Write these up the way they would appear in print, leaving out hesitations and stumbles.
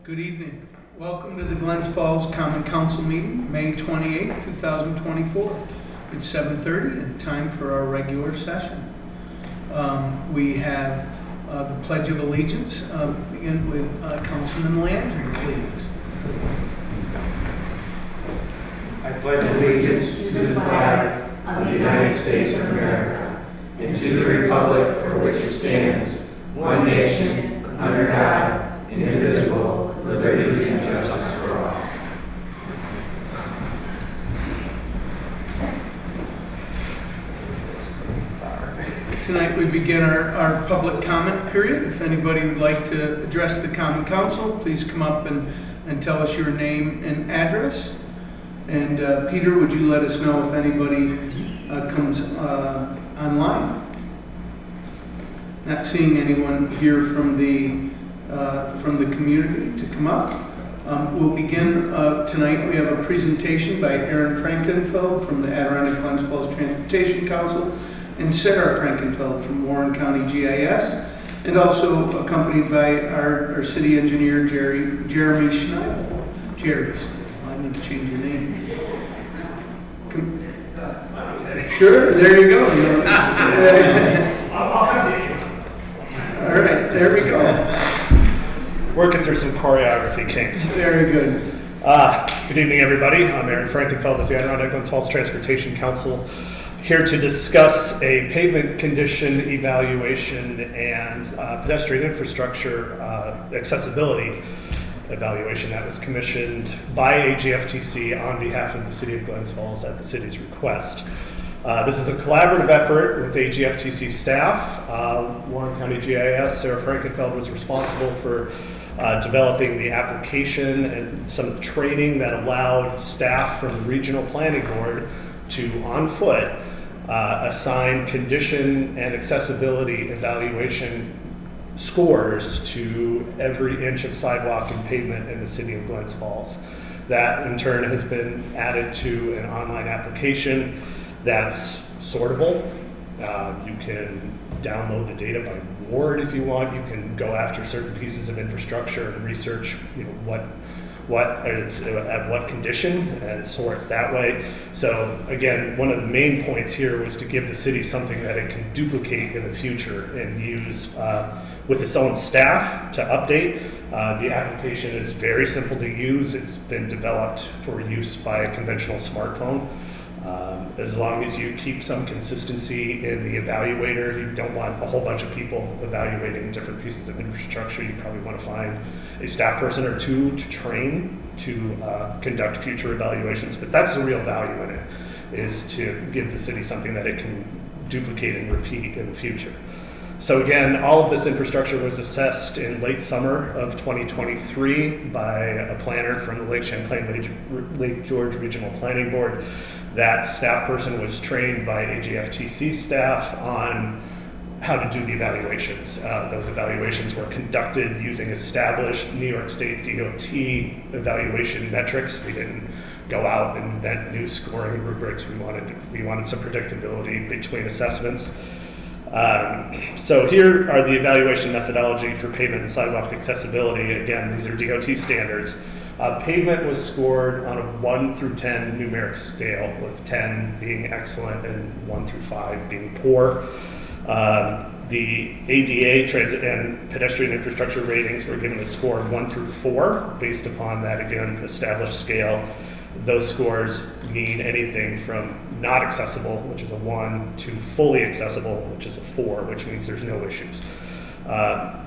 Good evening. Welcome to the Glens Falls Common Council meeting, May 28th, 2024. It's 7:30 and time for our regular session. We have the Pledge of Allegiance. Begin with Councilman Landry, please. I pledge allegiance to the flag of the United States of America and to the republic for which it stands, one nation, under God, indivisible, with liberty and justice for all. Tonight we begin our public comment period. If anybody would like to address the Common Council, please come up and tell us your name and address. And Peter, would you let us know if anybody comes online? Not seeing anyone here from the community to come up. We'll begin tonight. We have a presentation by Aaron Frankenfeld from the Adirondack Glens Falls Transportation Council and Sarah Frankenfeld from Warren County GIS, and also accompanied by our city engineer Jeremy Schneider. Jerry, I need to change your name. Sure, there you go. I'll come to you. All right, there we go. Working through some choreography kinks. Very good. Good evening, everybody. I'm Aaron Frankenfeld with the Adirondack Glens Falls Transportation Council, here to discuss a pavement condition evaluation and pedestrian infrastructure accessibility evaluation that was commissioned by AGFTC on behalf of the City of Glens Falls at the city's request. This is a collaborative effort with AGFTC staff. Warren County GIS, Sarah Frankenfeld was responsible for developing the application and some of the training that allowed staff from the Regional Planning Board to, on foot, assign condition and accessibility evaluation scores to every inch of sidewalk and pavement in the City of Glens Falls. That, in turn, has been added to an online application that's sortable. You can download the data by ward if you want. You can go after certain pieces of infrastructure and research, what it's at what condition and sort that way. So again, one of the main points here was to give the city something that it can duplicate in the future and use with its own staff to update. The application is very simple to use. It's been developed for use by a conventional smartphone. As long as you keep some consistency in the evaluator, you don't want a whole bunch of people evaluating different pieces of infrastructure. You probably want to find a staff person or two to train to conduct future evaluations. But that's the real value in it, is to give the city something that it can duplicate and repeat in the future. So again, all of this infrastructure was assessed in late summer of 2023 by a planner from the Lake Champlain Lake George Regional Planning Board. That staff person was trained by AGFTC staff on how to do the evaluations. Those evaluations were conducted using established New York State DOT evaluation metrics. We didn't go out and invent new scoring rubrics. We wanted some predictability between assessments. So here are the evaluation methodology for pavement and sidewalk accessibility. Again, these are DOT standards. Pavement was scored on a 1 through 10 numeric scale, with 10 being excellent and 1 through 5 being poor. The ADA transit and pedestrian infrastructure ratings were given a score of 1 through 4 based upon that, again, established scale. Those scores mean anything from not accessible, which is a 1, to fully accessible, which is a 4, which means there's no issues.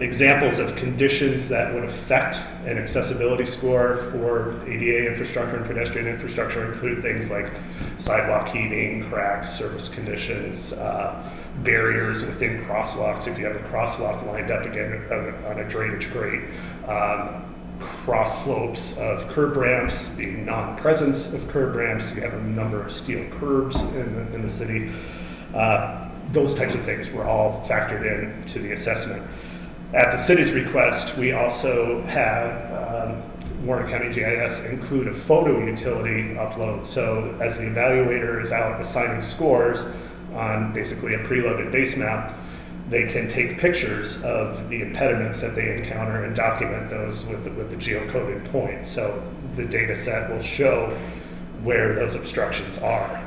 Examples of conditions that would affect an accessibility score for ADA infrastructure and pedestrian infrastructure include things like sidewalk heaving, cracks, surface conditions, barriers within crosswalks if you have a crosswalk lined up again on a drainage grate, cross slopes of curb ramps, the non-presence of curb ramps. You have a number of steel curbs in the city. Those types of things were all factored in to the assessment. At the city's request, we also had Warren County GIS include a photo utility upload. So as the evaluator is out assigning scores on basically a preloaded base map, they can take pictures of the impediments that they encounter and document those with the geocoded points. So the data set will show where those obstructions are.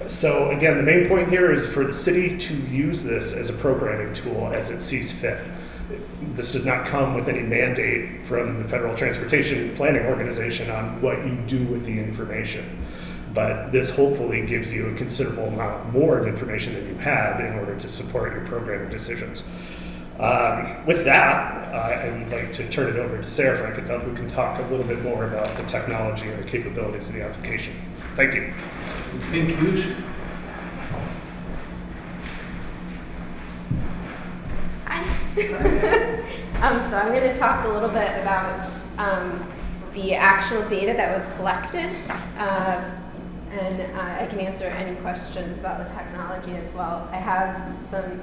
So again, the main point here is for the city to use this as a programming tool as it sees fit. This does not come with any mandate from the Federal Transportation Planning Organization on what you do with the information. But this hopefully gives you a considerable amount more of information than you had in order to support your programming decisions. With that, I would like to turn it over to Sarah Frankenfeld, who can talk a little bit more about the technology and the capabilities of the application. Thank you. Thank you. Hi. So I'm going to talk a little bit about the actual data that was collected, and I can answer any questions about the technology as well. I have some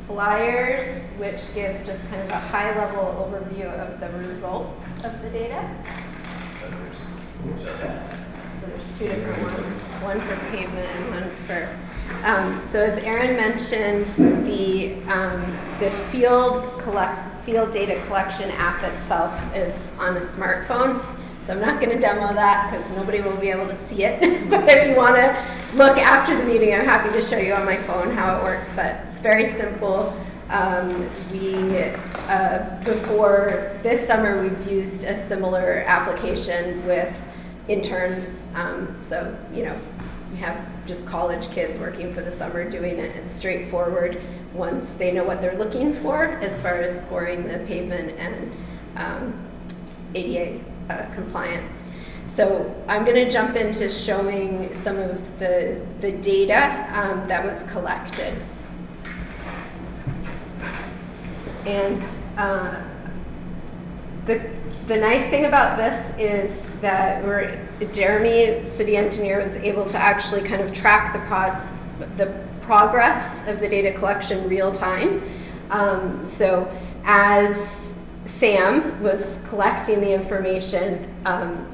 flyers which give just kind of a high-level overview of the results of the data. So there's two different ones, one for pavement and one for so as Aaron mentioned, the field data collection app itself is on a smartphone. So I'm not going to demo that because nobody will be able to see it. But if you want to look after the meeting, I'm happy to show you on my phone how it works. But it's very simple. Before this summer, we've used a similar application with interns. So, you know, we have just college kids working for the summer doing it. It's straightforward once they know what they're looking for as far as scoring the pavement and ADA compliance. So I'm going to jump into showing some of the data that was collected. And the nice thing about this is that Jeremy, city engineer, was able to actually kind of track the progress of the data collection real time. So as Sam was collecting the information,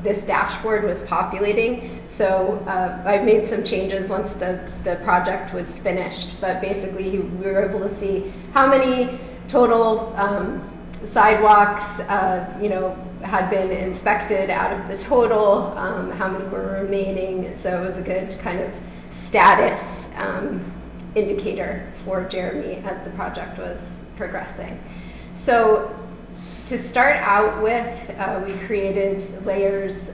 this dashboard was populating. So I made some changes once the project was finished, but basically we were able to see how many total sidewalks had been inspected out of the total, how many were remaining. So it was a good kind of status indicator for Jeremy as the project was progressing. So to start out with, we created layers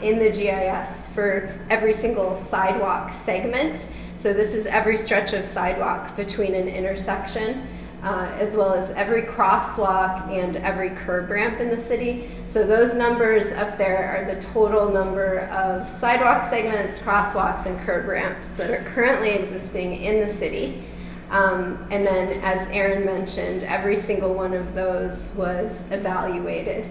in the GIS for every single sidewalk segment. So this is every stretch of sidewalk between an intersection, as well as every crosswalk and every curb ramp in the city. So those numbers up there are the total number of sidewalk segments, crosswalks, and curb ramps that are currently existing in the city. And then, as Aaron mentioned, every single one of those was evaluated.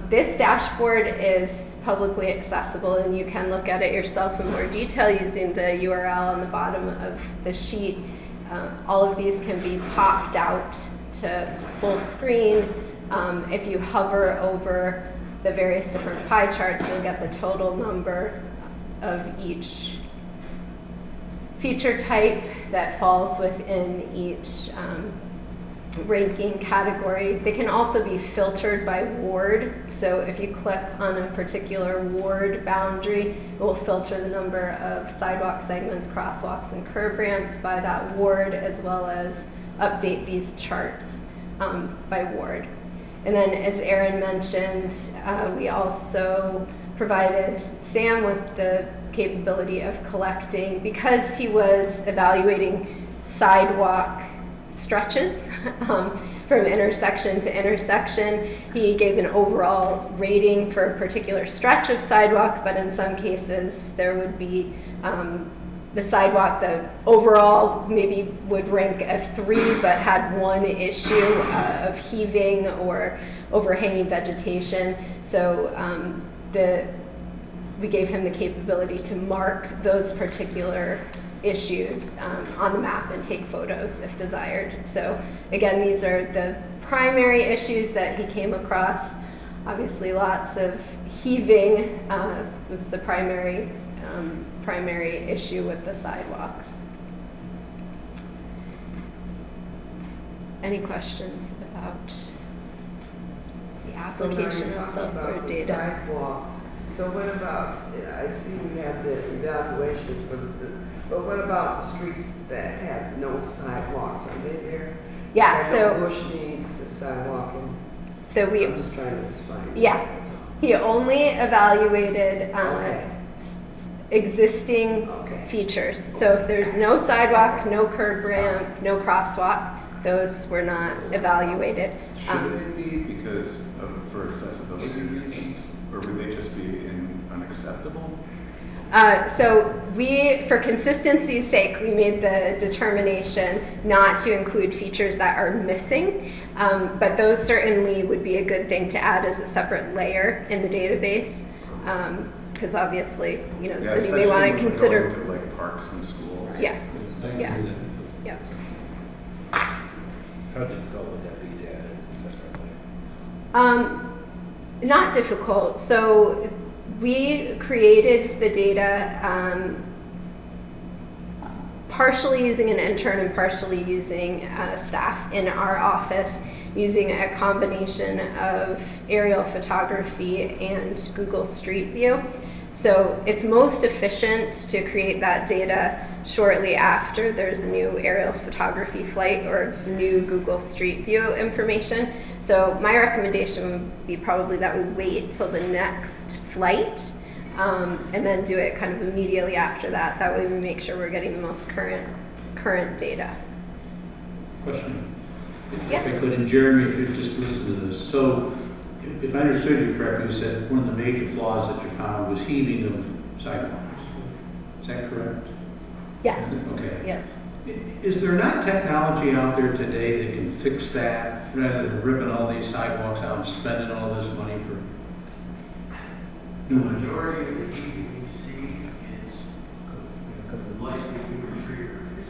This dashboard is publicly accessible, and you can look at it yourself in more detail using the URL on the bottom of the sheet. All of these can be popped out to full screen. If you hover over the various different pie charts, you'll get the total number of each feature type that falls within each ranking category. They can also be filtered by ward. So if you click on a particular ward boundary, it will filter the number of sidewalk segments, crosswalks, and curb ramps by that ward, as well as update these charts by ward. And then, as Aaron mentioned, we also provided Sam with the capability of collecting, because he was evaluating sidewalk stretches from intersection to intersection. He gave an overall rating for a particular stretch of sidewalk, but in some cases there would be the sidewalk that overall maybe would rank a 3 but had one issue of heaving or overhanging vegetation. So we gave him the capability to mark those particular issues on the map and take photos if desired. So again, these are the primary issues that he came across. Obviously lots of heaving was the primary issue with the sidewalks. Any questions about the So application now you're itself talking or about the data? sidewalks. So what about, I see we have the evaluation, but what about the streets that have no sidewalks? Are they there? Yeah, Like so- a Bush needs a sidewalk and So I'm just trying to explain. Yeah. That's all. he only evaluated Okay. existing Okay. features. So if there's no sidewalk, no curb ramp, no crosswalk, those were not evaluated. Should they be because for accessibility reasons, or would they just be unacceptable? So we, for consistency's sake, we made the determination not to include features that are missing, but those certainly would be a good thing to add as a separate layer in the database, because obviously, you know, the Yeah, city may want to especially when we're consider. going to, like parks and schools. Yes, yeah, yeah. How difficult would that be to add separately? Not difficult. So we created the data partially using an intern and partially using staff in our office, using a combination of aerial photography and Google Street View. So it's most efficient to create that data shortly after there's a new aerial photography flight or new Google Street View information. So my recommendation would be probably that we wait till the next flight and then do it kind of immediately after that. That way we make sure we're getting the most current data. Question. Yeah. If I could, and Jeremy, if you just listen to this. So, if I understood you correctly, you said one of the major flaws that you found was heaving of sidewalks. Is that correct? Yes. Okay. Yeah. Is there not technology out there today that can fix that rather than ripping all these sidewalks out and spending all this money for The majority of the heat we see is likely human triggers.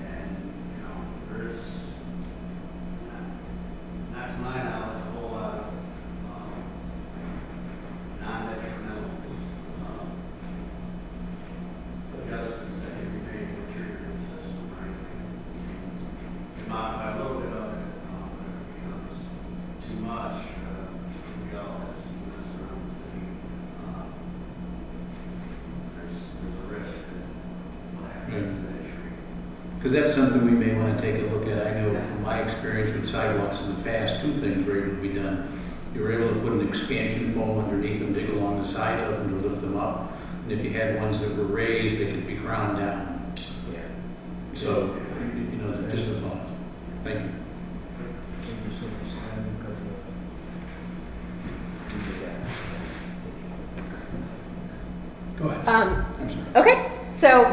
And, you know, there's, not to my knowledge, a whole lot of non-detrimental adjustments that can be made to trigger the system, right? To modify a little bit of it, when it becomes too much, we all have seen this around the city. There's a risk that what happens in that tree. Because that's something we may want to take a look at. I know from my experience with sidewalks in the past, two things were able to be done. You were able to put an expansion foam underneath them, dig along the sides of them to lift them up. And if you had ones that were raised, they could be ground down. Yeah. So, you know, just a thought. Thank you. Go ahead. I'm sorry. Okay, so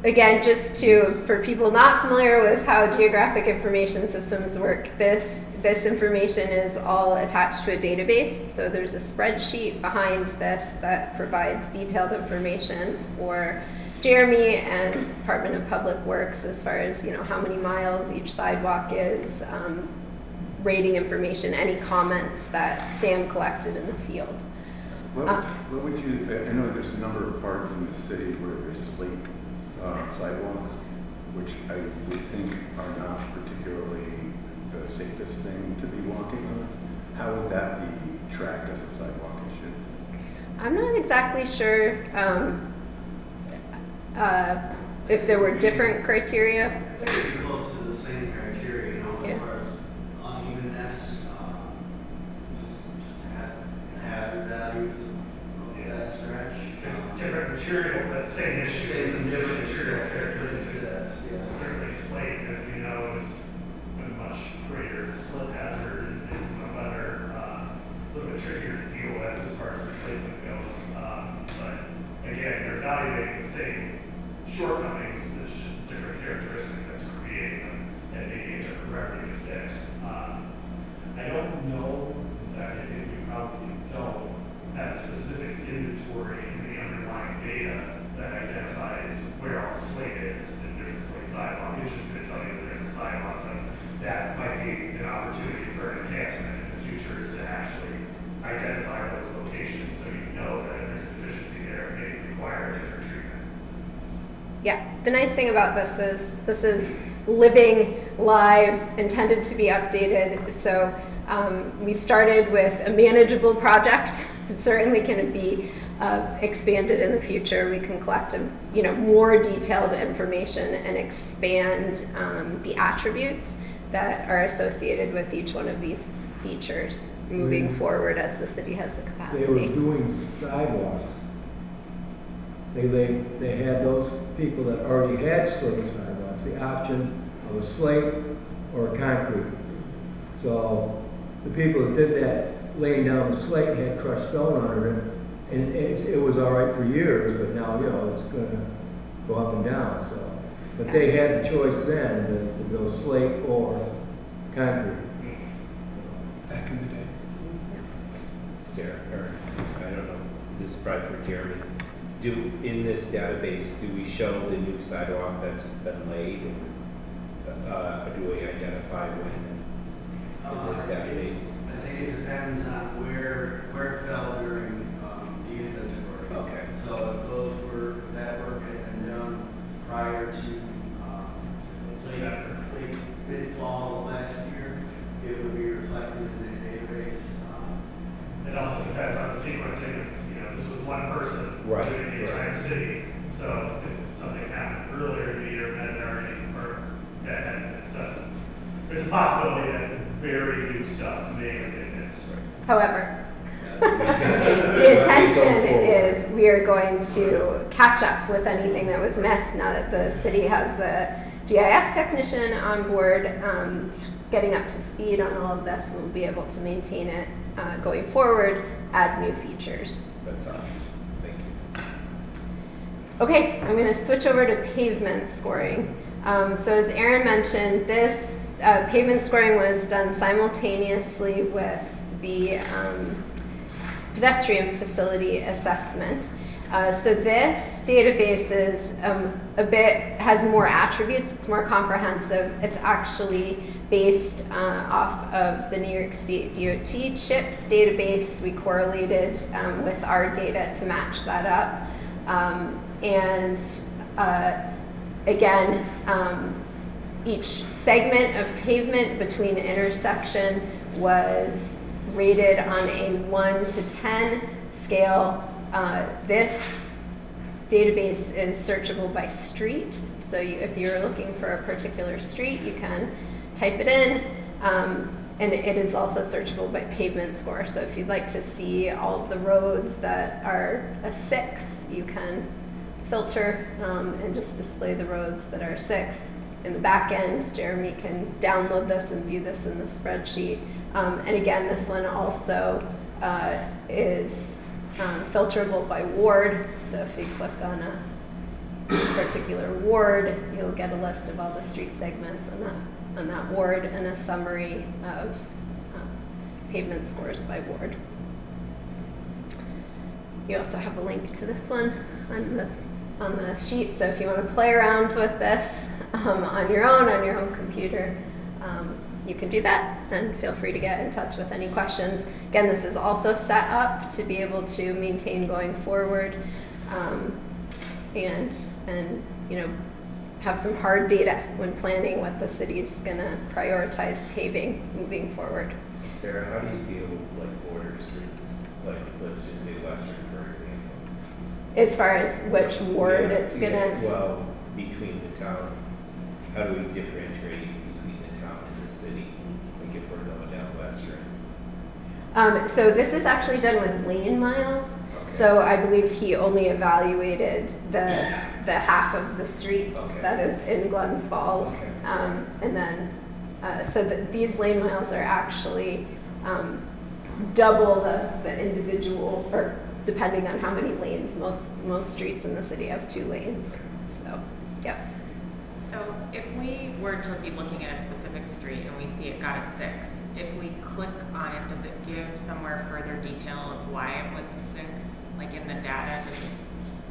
again, just for people not familiar with how geographic information systems work, this information is all attached to a database. So there's a spreadsheet behind this that provides detailed information for Jeremy and Department of Public Works as far as, you know, how many miles each sidewalk is, rating information, any comments that Sam collected in the field. What would you, I know there's a number of parks in the city where there's slate sidewalks, which I would think are not particularly the safest thing to be walking on. How would that be tracked as a sidewalk issue? I'm not exactly sure if there were different criteria. Pretty close to the same criteria, you know, Yeah. as far as unevenness, just hazard values of that stretch. Different material, but same issues and different material characteristics. Yeah. Certainly slate, as we know, is a much greater slip hazard and a better, a little bit trickier to deal with as far as replacement goes. But again, you're evaluating the same shortcomings, it's just a different characteristic that's creating them and needing to correctly fix. I don't know, in fact, I think we probably don't have specific inventory in the underlying data that identifies where all the slate is, if there's a slate sidewalk. It's just going to tell you that there's a sidewalk, but that might be an opportunity for an enhancement in the future is to actually identify those locations so you know that if there's a deficiency there, it may require a different treatment. Yeah, the nice thing about this is living, live, intended to be updated. So we started with a manageable project. Certainly can be expanded in the future. We can collect more detailed information and expand the attributes that are associated with each one of these features moving forward as the city has the They were capacity. doing sidewalks. They had those people that already had slate sidewalks, the option of a slate or a concrete. So the people that did that, laying down the slate, had crushed stone under it, and it was all right for years, but now, it's going to go up and down, so. But they had the choice then to go slate or concrete. Back in the day. Sarah, or I don't know, this is probably for Jeremy. In this database, do we show the new sidewalk that's been laid? Do we identify when in this database? I think it depends on where it fell during the inventory. Okay. So if that work had been done prior to, let's say, late mid-fall of last year, it would be reflected in the database. It also depends on the sequencing of, this was one person Right, doing the entire city. So if something happened earlier in the year, then it already, or that had been assessed. There's a possibility that very new stuff may have been missed. However, the intention is we are going to catch up with anything that was missed now that the city has a GIS technician on board, getting up to speed on all of this, and we'll be able to maintain it going forward, add new features. That's awesome. Thank you. Okay, I'm going to switch over to pavement scoring. So as Aaron mentioned, this pavement scoring was done simultaneously with the pedestrian facility assessment. So this database is has more attributes, it's more comprehensive. It's actually based off of the New York State DOT CHIPS database. We correlated with our data to match that up. Again, each segment of pavement between intersection was rated on a 1 to 10 scale. This database is searchable by street. So if you're looking for a particular street, you can type it in. And it is also searchable by pavement score. So if you'd like to see all of the roads that are a 6, you can filter and just display the roads that are 6. In the back end, Jeremy can download this and view this in the spreadsheet. And again, this one also is filterable by ward. So if you click on a particular ward, you'll get a list of all the street segments on that ward and a summary of pavement scores by ward. You also have a link to this one on the sheet. So if you want to play around with this on your own computer, you can do that, and feel free to get in touch with any questions. Again, this is also set up to be able to maintain going forward, and have some hard data when planning what the city's gonna prioritize paving moving forward. Sarah, how do you deal with border streets? Let's just say Western, for example. As far as which ward it's gonna. Well, between the towns, how do we differentiate between the town and the city? Like if we're going down Western. So this is actually done with lane miles. Okay. So I believe he only evaluated the half of the street Okay. that is in Glens Falls. Okay. And then, these lane miles are actually double the individual, or depending on how many lanes. Most streets in the city have 2 lanes. So, yep. So if we were to be looking at a specific street and we see it got a 6, if we click on it, does it give somewhere further detail of why it was a 6? Like in the data, does it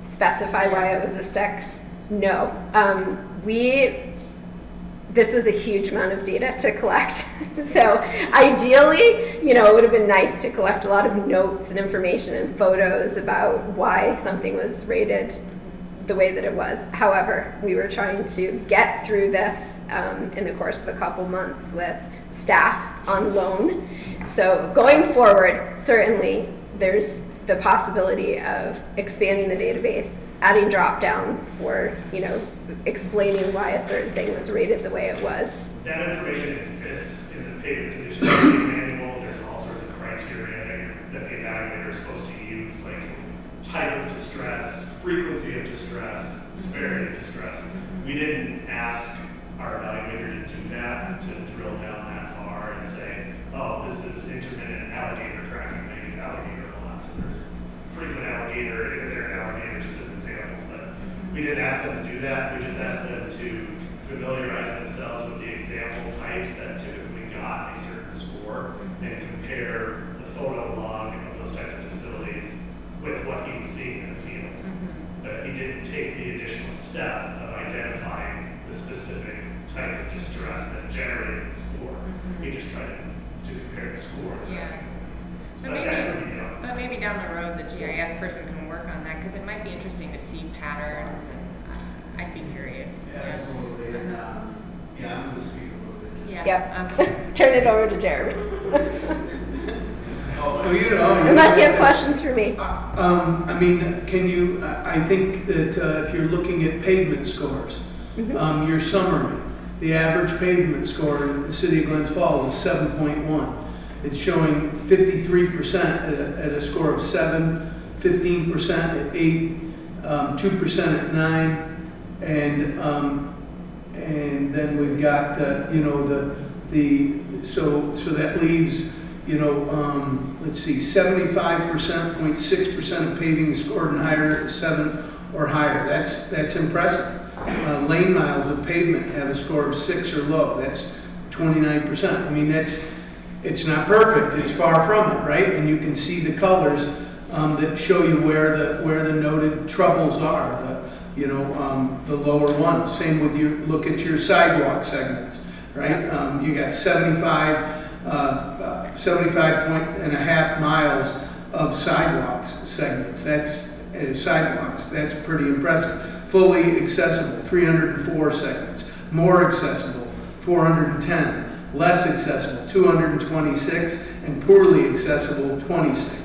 Specify why it was a 6? No. This was a huge amount of data to collect. So ideally, it would have been nice to collect a lot of notes and information and photos about why something was rated the way that it was. However, we were trying to get through this in the course of a couple months with staff on loan. So going forward, certainly there's the possibility of expanding the database, adding drop downs for, explaining why a certain thing was rated the way it was. That information exists in the pavement condition manual. There's all sorts of criteria that the evaluator is supposed to use, like type of distress, frequency of distress, severity of distress. We didn't ask our evaluator to do that, to drill down that far and say, oh, this is intermittent alligator cracking, they use alligator a lot. So there's frequent alligator, intermittent alligator, just as examples. But we didn't ask them to do that. We just asked them to familiarize themselves with the example types that typically got a certain score and compare the photo log of those types of facilities with what he was seeing in the field. But he didn't take the additional step of identifying the specific type of distress that generated the score. He just tried to compare the score. Yeah. But that's what we do. But maybe down the road, the GIS person can work on that, because it might be interesting to see patterns, and I'd be curious. Absolutely, and, yeah, I'm going to speak a little bit. Yeah. Yep. Okay. Turn it over to Jeremy. Unless you have questions for me. I mean, can you, I think that if you're looking at pavement scores, your summary, the average pavement score in the city of Glens Falls is 7.1. It's showing 53% at a score of 7, 15% at 8, 2% at 9, and then we've got so that leaves, let's see, 75.6% of paving is scored and higher, 7 or higher. That's impressive. Lane miles of pavement have a score of 6 or low. That's 29%. I mean, it's not perfect. It's far from it, right? And you can see the colors that show you where the noted troubles are. The lower ones. Same with you. Look at your sidewalk segments, right? You got 75.5 miles of sidewalks segments. That's sidewalks. That's pretty impressive. Fully accessible, 304 segments. More accessible, 410. Less accessible, 226, and poorly accessible, 26.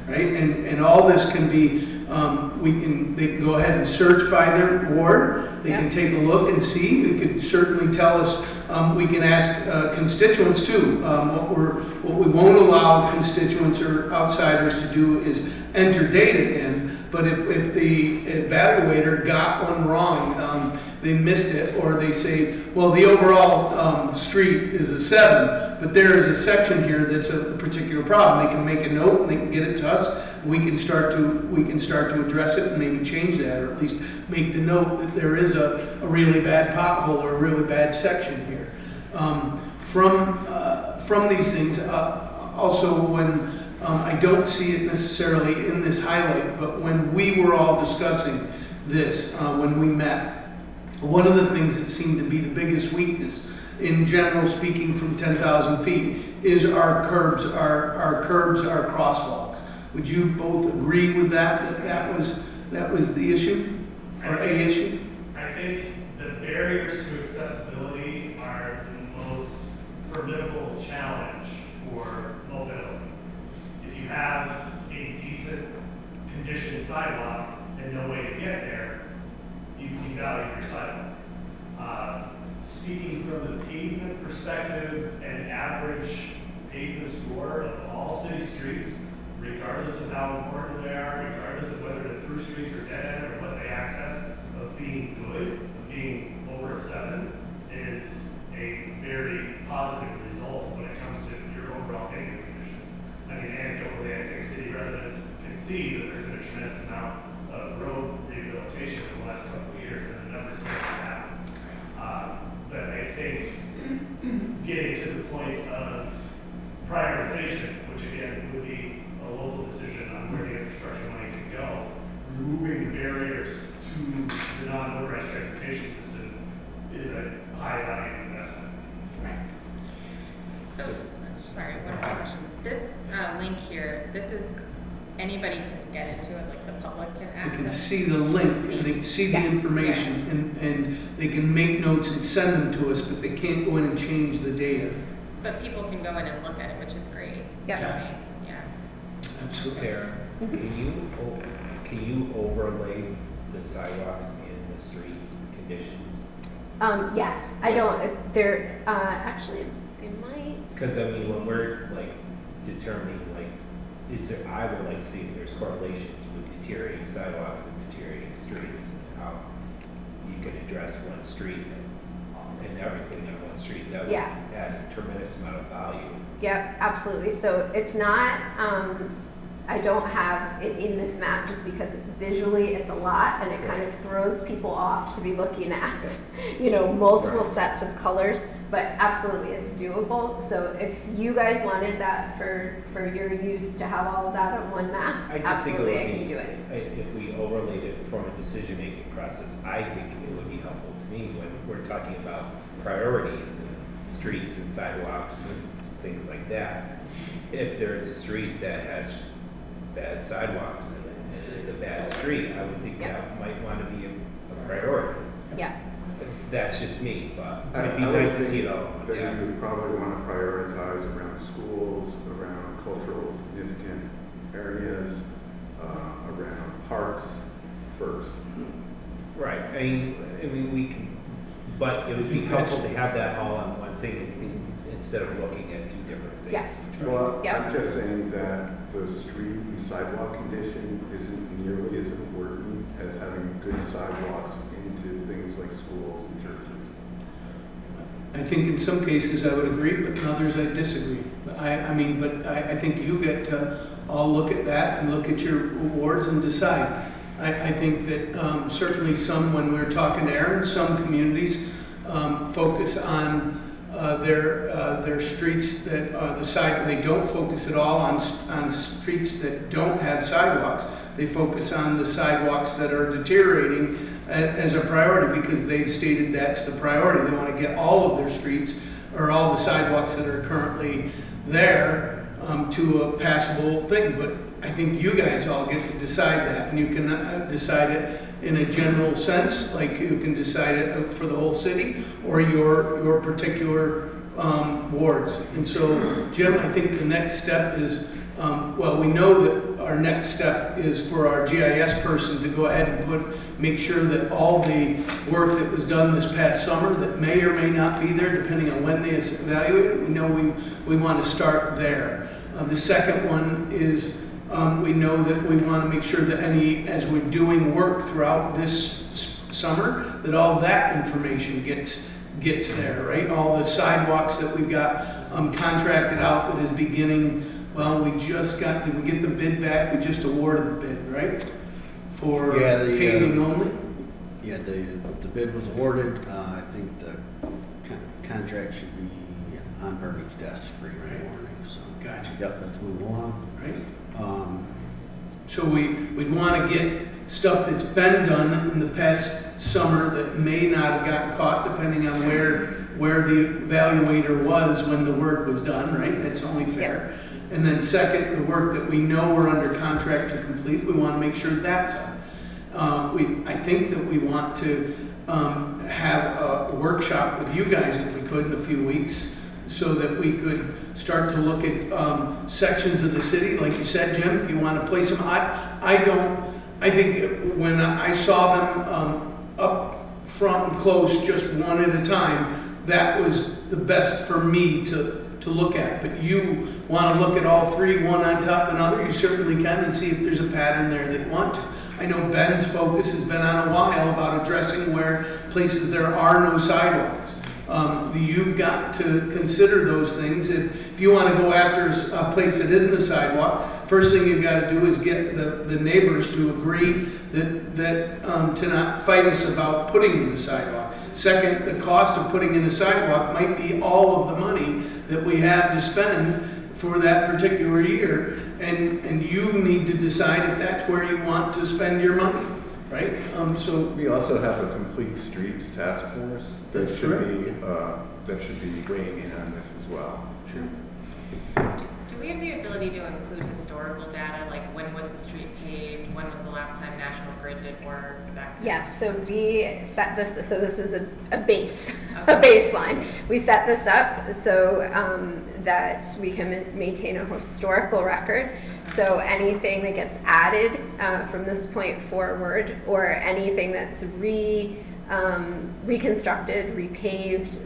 Right, and all this can be. They can go ahead and search by their ward. They can take a look and see. They could certainly tell us. We can ask constituents too. What we won't allow constituents or outsiders to do is enter data in. But if the evaluator got one wrong, they missed it, or they say, well, the overall street is a 7, but there is a section here that's a particular problem. They can make a note and they can get it to us. We can start to address it and maybe change that, or at least make the note that there is a really bad pothole or a really bad section here. From these things, also when I don't see it necessarily in this highlight, but when we were all discussing this, when we met, one of the things that seemed to be the biggest weakness, in general speaking, from 10,000 feet, is our curbs, our crosswalks. Would you both agree with that was the issue, or a issue? I think the barriers to accessibility are the most formidable challenge for mobility. If you have a decent conditioned sidewalk and no way to get there, you devalue your sidewalk. Speaking from the pavement perspective, an average pavement score of all city streets, regardless of how important they are, regardless of whether they're through streets or dead end or what they access, of being good, of being over a 7, is a very positive result when it comes to your overall pavement conditions. I mean, anecdotally, I think city residents can see that there's been a tremendous amount of road rehabilitation in the last couple of years, and the numbers don't happen. But I think getting to the point of prioritization, which again would be a local decision on where the infrastructure money can go, removing the barriers to the non-motorized transportation system is a high value investment. So, sorry, one more question. This link here, this is anybody can get into it, like the public can They access? can see the link, and they can see the Yes. information, and they can make notes and send them to us, but they can't go in and change the data. But people can go in and look at it, which is great. Yeah. I think, yeah. Absolutely. Sarah, can you overlay the sidewalks in the street conditions? Yes, I don't, they're, actually, they might. Because I mean, when we're like determining like, I would like to see if there's correlations with deteriorating sidewalks and deteriorating streets, and how you can address one street and everything on one street. That would Yeah. add a tremendous amount of value. Yep, absolutely. So it's not, I don't have it in this map just because visually it's a lot and it kind of throws people off to be looking at, multiple Right. sets of colors, but absolutely it's doable. So if you guys wanted that for your use to have all of that on one map, I just think it absolutely would I can be, do it. if we overlaid it from a decision-making process, I think it would be helpful to me when we're talking about priorities and streets and sidewalks and things like that. If there's a street that has bad sidewalks and it's a bad street, I would think Yeah. that might want to be a priority. Yeah, That's just me, but I it'd be would nice to see think it all. that Yeah. you would probably want to prioritize around schools, around cultural significant areas, around parks first. Right, I mean, we can, but it would be helpful to have that all on one thing instead of looking at two different things. yes. Well, Yep. I'm just saying that the street and sidewalk condition isn't nearly as important as having good sidewalks into things like schools and churches. I think in some cases I would agree, but in others I disagree. I think you get to all look at that and look at your awards and decide. I think that certainly some, when we were talking to Aaron, some communities focus on their streets that they don't focus at all on streets that don't have sidewalks. They focus on the sidewalks that are deteriorating as a priority because they've stated that's the priority. They want to get all of their streets or all the sidewalks that are currently there to a passable thing. But I think you guys all get to decide that, and you can decide it in a general sense, like you can decide it for the whole city or your particular wards. And so, Jim, I think the next step is, we know that our next step is for our GIS person to go ahead and make sure that all the work that was done this past summer that may or may not be there, depending on when they evaluate it, we know we want to start there. The second one is we know that we want to make sure that as we're doing work throughout this summer, that all that information gets there, right? All the sidewalks that we've got contracted out that is beginning. Well, did we get the bid back? We just awarded the bid, right? For paving only? Yeah, the bid was awarded. I think the contract should be on Bernie's desk for your warning, so. Gotcha. Yep, that's moving along. Right. So we'd want to get stuff that's been done in the past summer that may not have gotten caught, depending on where the evaluator was when the work was done, right? That's only fair. And then second, the work that we know we're under contract to complete, we want to make sure that's done. I think that we want to have a workshop with you guys, if we could, in a few weeks, so that we could start to look at sections of the city, like you said, Jim, if you want to place them. I think when I saw them up front and close, just one at a time, that was the best for me to look at. But you want to look at all three, one on top of another, you certainly can, and see if there's a pattern there that you want to. I know Ben's focus has been on a while about addressing where places there are no sidewalks. You've got to consider those things. If you want to go after a place that isn't a sidewalk, first thing you've got to do is get the neighbors to agree that to not fight us about putting in the sidewalk. Second, the cost of putting in a sidewalk might be all of the money that we have to spend for that particular year, and you need to decide if that's where you want to spend your money, right? So We also have a complete streets task force that That's should be weighing in on this as well. Sure. Do we have the ability to include historical data, like when was when was the last time National Grid did work? That Yes, so we set this, so this is a base, a baseline. We set this up so that we can maintain a historical record. So anything that gets added from this point forward, or anything that's reconstructed, repaved,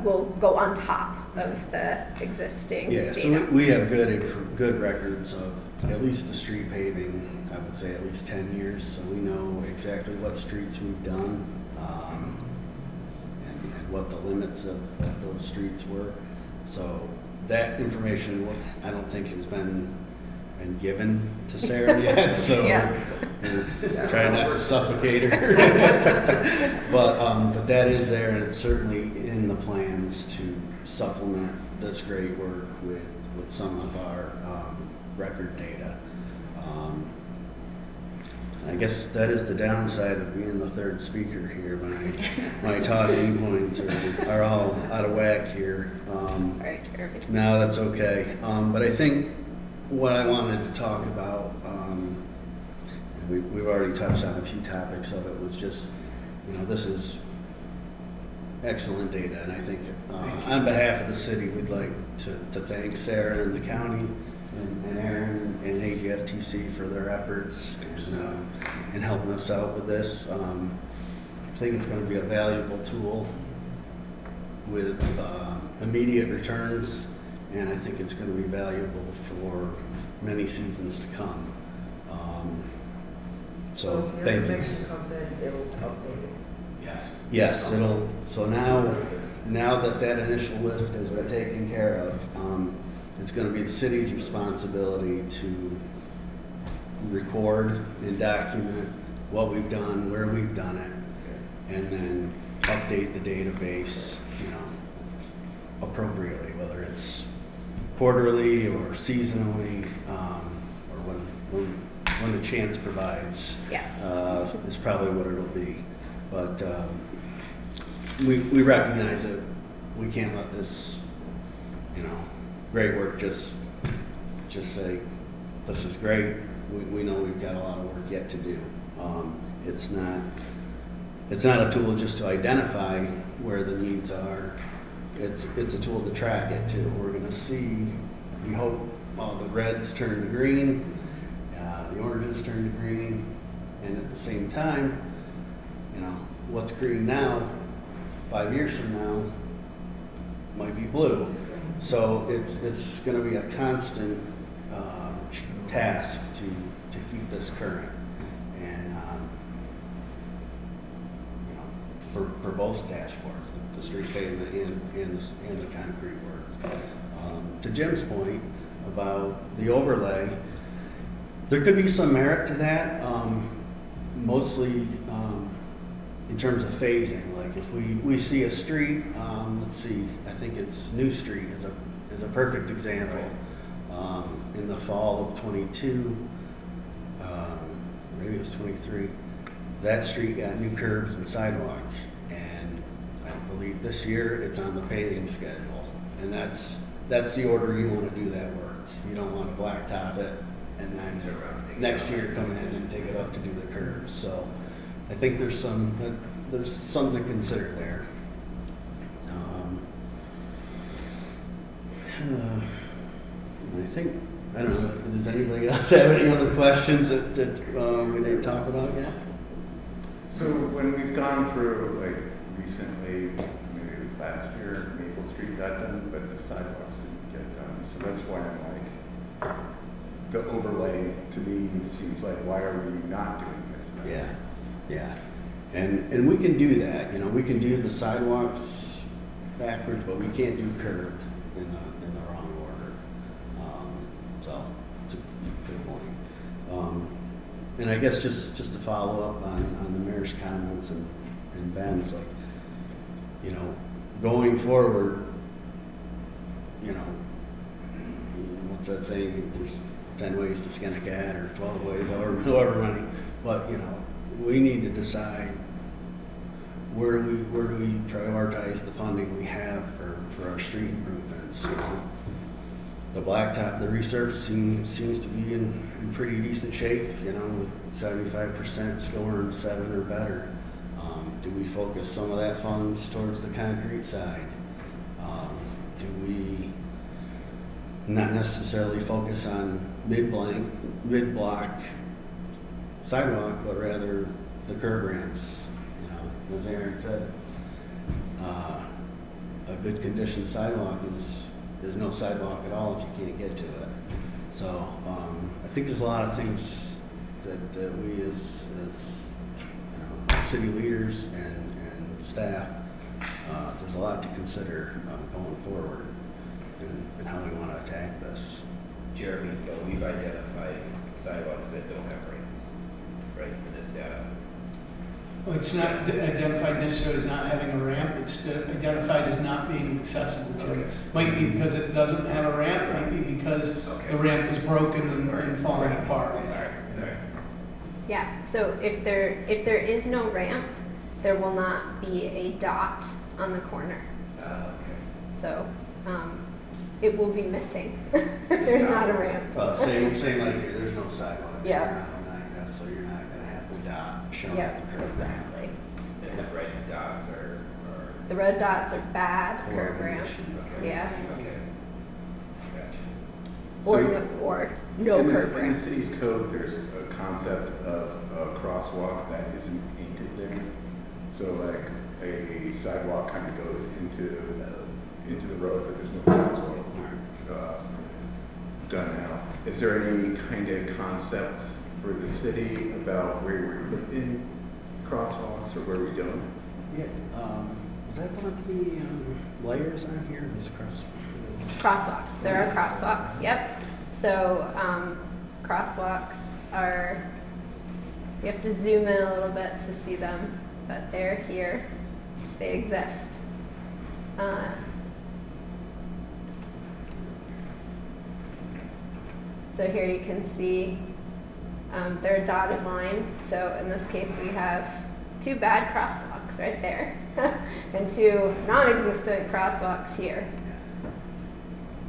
will go on top of the existing Yeah, data. so we have good records of at least the street paving, I would say at least 10 years, so we know exactly what streets we've done, and what the limits of those streets were. So that information, I don't think has been given to Sarah yet, so Yeah. we're trying not to suffocate her. But that is there, and it's certainly in the plans to supplement this great work with some of our record data. I guess that is the downside of being the third speaker here. My talking points are all out of whack here. Sorry, Jeremy. No, that's okay. But I think what I wanted to talk about, and we've already touched on a few topics of it, was just, this is excellent data, and I think on behalf of the city, we'd like to thank Sarah and the county and Aaron and AGFTC for their efforts in helping us out with this. I think it's going to be a valuable tool with immediate returns, and I think it's going to be valuable for many seasons to come. So as the thank you. information comes in, it'll update it. Yes. Yes, so now that initial lift has been taken care of, it's gonna be the city's responsibility to record and document what we've done, where we've done it, and then update the database, appropriately, whether it's quarterly or seasonally, or when the chance provides. Yes. Is probably what it'll be. But we recognize that we can't let this, great work just say, this is great. We know we've got a lot of work yet to do. It's not a tool just to identify where the needs are. It's a tool to track it too. We're going to see, we hope, all the reds turn to green, the oranges turn to green, and at the same time, what's green now, 5 years from now, might be blue. So it's going to be a constant task to keep this current, and for both dashboards, the street pavement and the concrete work. To Jim's point about the overlay, there could be some merit to that, mostly in terms of phasing. Like if we see a street, let's see, I think it's New Street is a perfect example. In the fall of 22, maybe it was 23, that street got new curbs and sidewalk, and I believe this year it's on the paving schedule. And that's the order you want to do that work. You don't want to blacktop it and then next year come in and take it up to do the curbs. So I think there's something to consider there. I don't know, does anybody else have any other questions that we didn't talk about yet? So when we've gone through, like recently, maybe it was last year, Maple Street got done, but the sidewalks didn't get done. So that's why I'm like, the overlay to me seems like, why are we not doing this now? Yeah. And we can do that, we can do the sidewalks backwards, but we can't do curb in the wrong order. So it's a good point. And I guess just to follow up on the mayor's comments and Ben's, like, going forward, what's that saying? There's 10 ways to skin a cat, or 12 ways, however many. But we need to decide where do we prioritize the funding we have for our street improvements. the blacktop, the resurfacing seems to be in pretty decent shape, you know, with 75% scoring 7 or better. Do we focus some of that funds towards the concrete side? Do we not necessarily focus on mid-block sidewalk, but rather the curb ramps? You know, as Aaron said, a good condition sidewalk is no sidewalk at all if you can't get to it. So I think there's a lot of things that we as you know, city leaders and staff, there's a lot to consider going forward and how we want to attack this. Jeremy, we've identified sidewalks that don't have ramps, right, in this data. Well, it's not identified necessarily as not having a ramp, it's identified as not being accessible to it. Might be because it doesn't have a ramp, might be because the ramp is broken and falling apart. All right. Yeah, so if there is no ramp, there will not be a dot on the corner. Okay. So it will be missing if there's not a ramp. Well, same like here, there's no sidewalks. Yeah. So you're not going to have the dot showing Yeah, at the curb. exactly. And the red dots are The red dots are bad curb Or- ramps. okay. Yeah. Okay. Gotcha. Or no in curb In the ramp. city's code, there's a concept of a crosswalk that isn't painted there. So like a sidewalk kind of goes into the road, but there's no crosswalk done now. Is there any kind of concepts for the city about where we're putting crosswalks or where we don't? Yeah, is that one of the layers on here? Is across? Crosswalks. There are crosswalks. Yep. So crosswalks are. You have to zoom in a little bit to see them, but they're here. They exist. So here you can see they're a dotted line. So in this case, we have 2 bad crosswalks right there and 2 non-existent crosswalks here.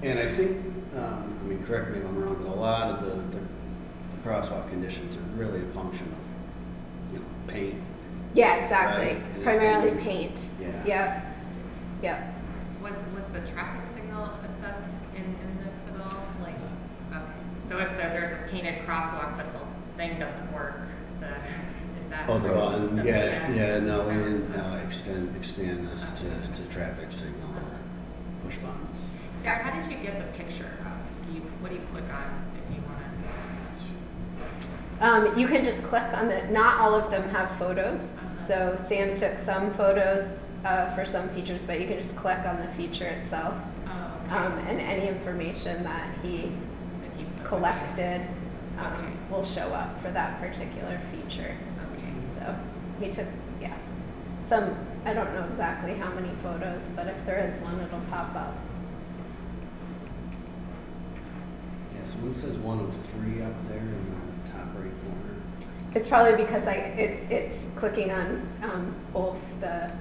And I think, I mean, correct me if I'm wrong, but a lot of the crosswalk conditions are really a function of, you know, paint. Yeah, exactly. Right. It's primarily paint. Yeah. Yep. Was the traffic signal assessed in this at all? Like, okay, so if there's a painted crosswalk but the thing doesn't work, then is that? Oh, the button, That's- yeah, no, we didn't expand this to traffic signal, push buttons. Sarah, how did you get the picture up? What do you click on if you want to? You can just click on the, not all of them have photos. So Sam took some photos for some features, but you can just click on the feature itself. Oh, okay. And any information that he collected will show up for that particular feature. Okay. So he took, yeah, some, I don't know exactly how many photos, but if there is one, it'll pop up. Yeah, so one says 1 of 3 up there in the top right corner. It's probably because it's clicking on both the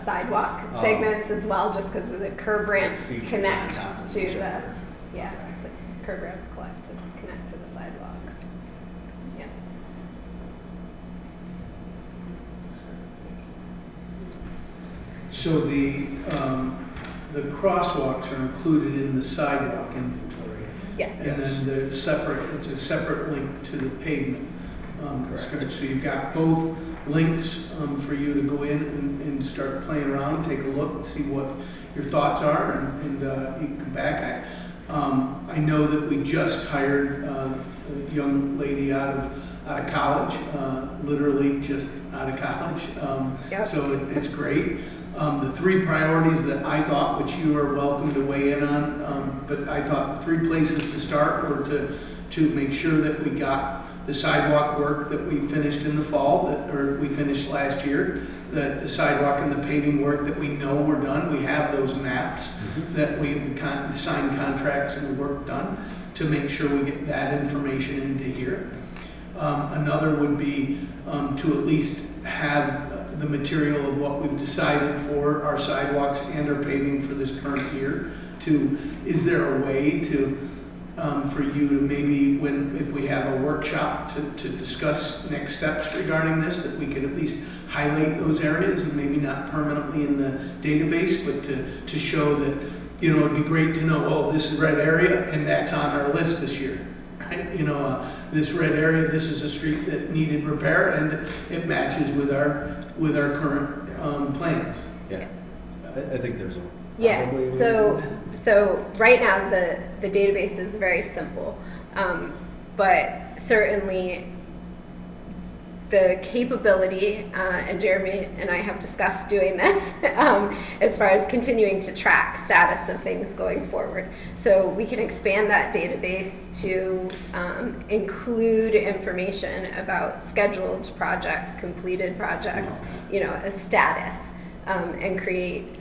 sidewalk Oh. segments as well, just because the curb ramps Features connect on top of to each the, other. yeah, the curb ramps connect to the sidewalks. Yeah. So the crosswalks are included in the sidewalk inventory. Yes. And then it's a separate link to the pavement. Correct. So you've got both links for you to go in and start playing around, take a look and see what your thoughts are, and you can come back. I know that we just hired a young lady out of college, literally just out of college. Yep. So it's great. The 3 priorities that I thought, which you are welcome to weigh in on, but I thought the 3 places to start were to make sure that we got the sidewalk work that we finished in the fall, or we finished last year, the sidewalk and the paving work that we know were done. We have those maps that we signed contracts and the work done to make sure we get that information into here. Another would be to at least have the material of what we've decided for our sidewalks and our paving for this current year, to is there a way to, for you to maybe, if we have a workshop to discuss next steps regarding this, that we could at least highlight those areas and maybe not permanently in the database, but to show that, it'd be great to know, oh, this is red area and that's on our list this year, right? This red area, this is a street that needed repair and it matches with our current plans. Yeah, I think there's a. Yeah, probably a way to so, do that. so right now, the database is very simple. But certainly, the capability, and Jeremy and I have discussed doing this, as far as continuing to track status of things going forward. So we can expand that database to include information about scheduled projects, completed projects, a status. And create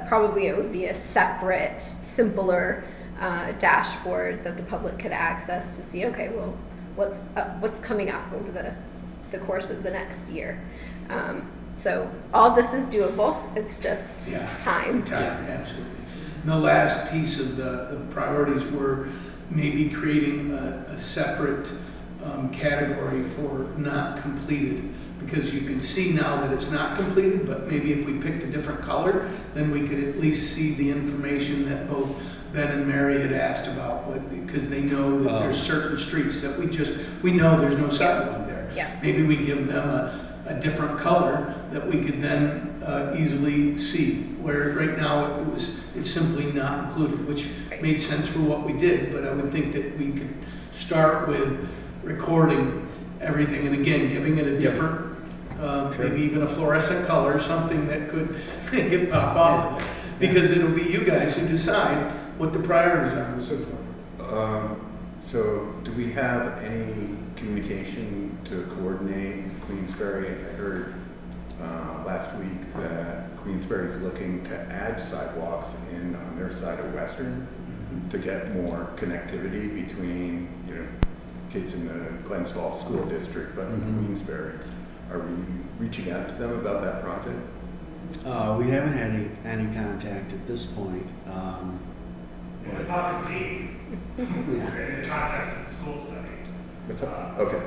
probably it would be a separate, simpler dashboard that the public could access to see, okay, well, what's coming up over the course of the next year. So all this is doable. It's just time. Absolutely. And the last piece of the priorities were maybe creating a separate category for not completed. Because you can see now that it's not completed, but maybe if we picked a different color, then we could at least see the information that both Ben and Mary had asked about, because they know that there's certain streets that we know there's no sidewalk there. Yeah. Maybe we give them a different color that we could then easily see, where right now it's simply not included, which made sense for what we did, but I would think that we could start with recording everything, and again, giving it a different, maybe even a fluorescent color, something that could make it pop off. Because it'll be you guys who decide what the priorities are. So do we have any communication to coordinate Queensberry? I heard last week that Queensberry is looking to add sidewalks on their side of Western to get more connectivity between, kids in the Glens Falls School District, but in Queensberry. Are we reaching out to them about that project? We haven't had any contact at this point. We're talking to me in the context of the school study. Okay.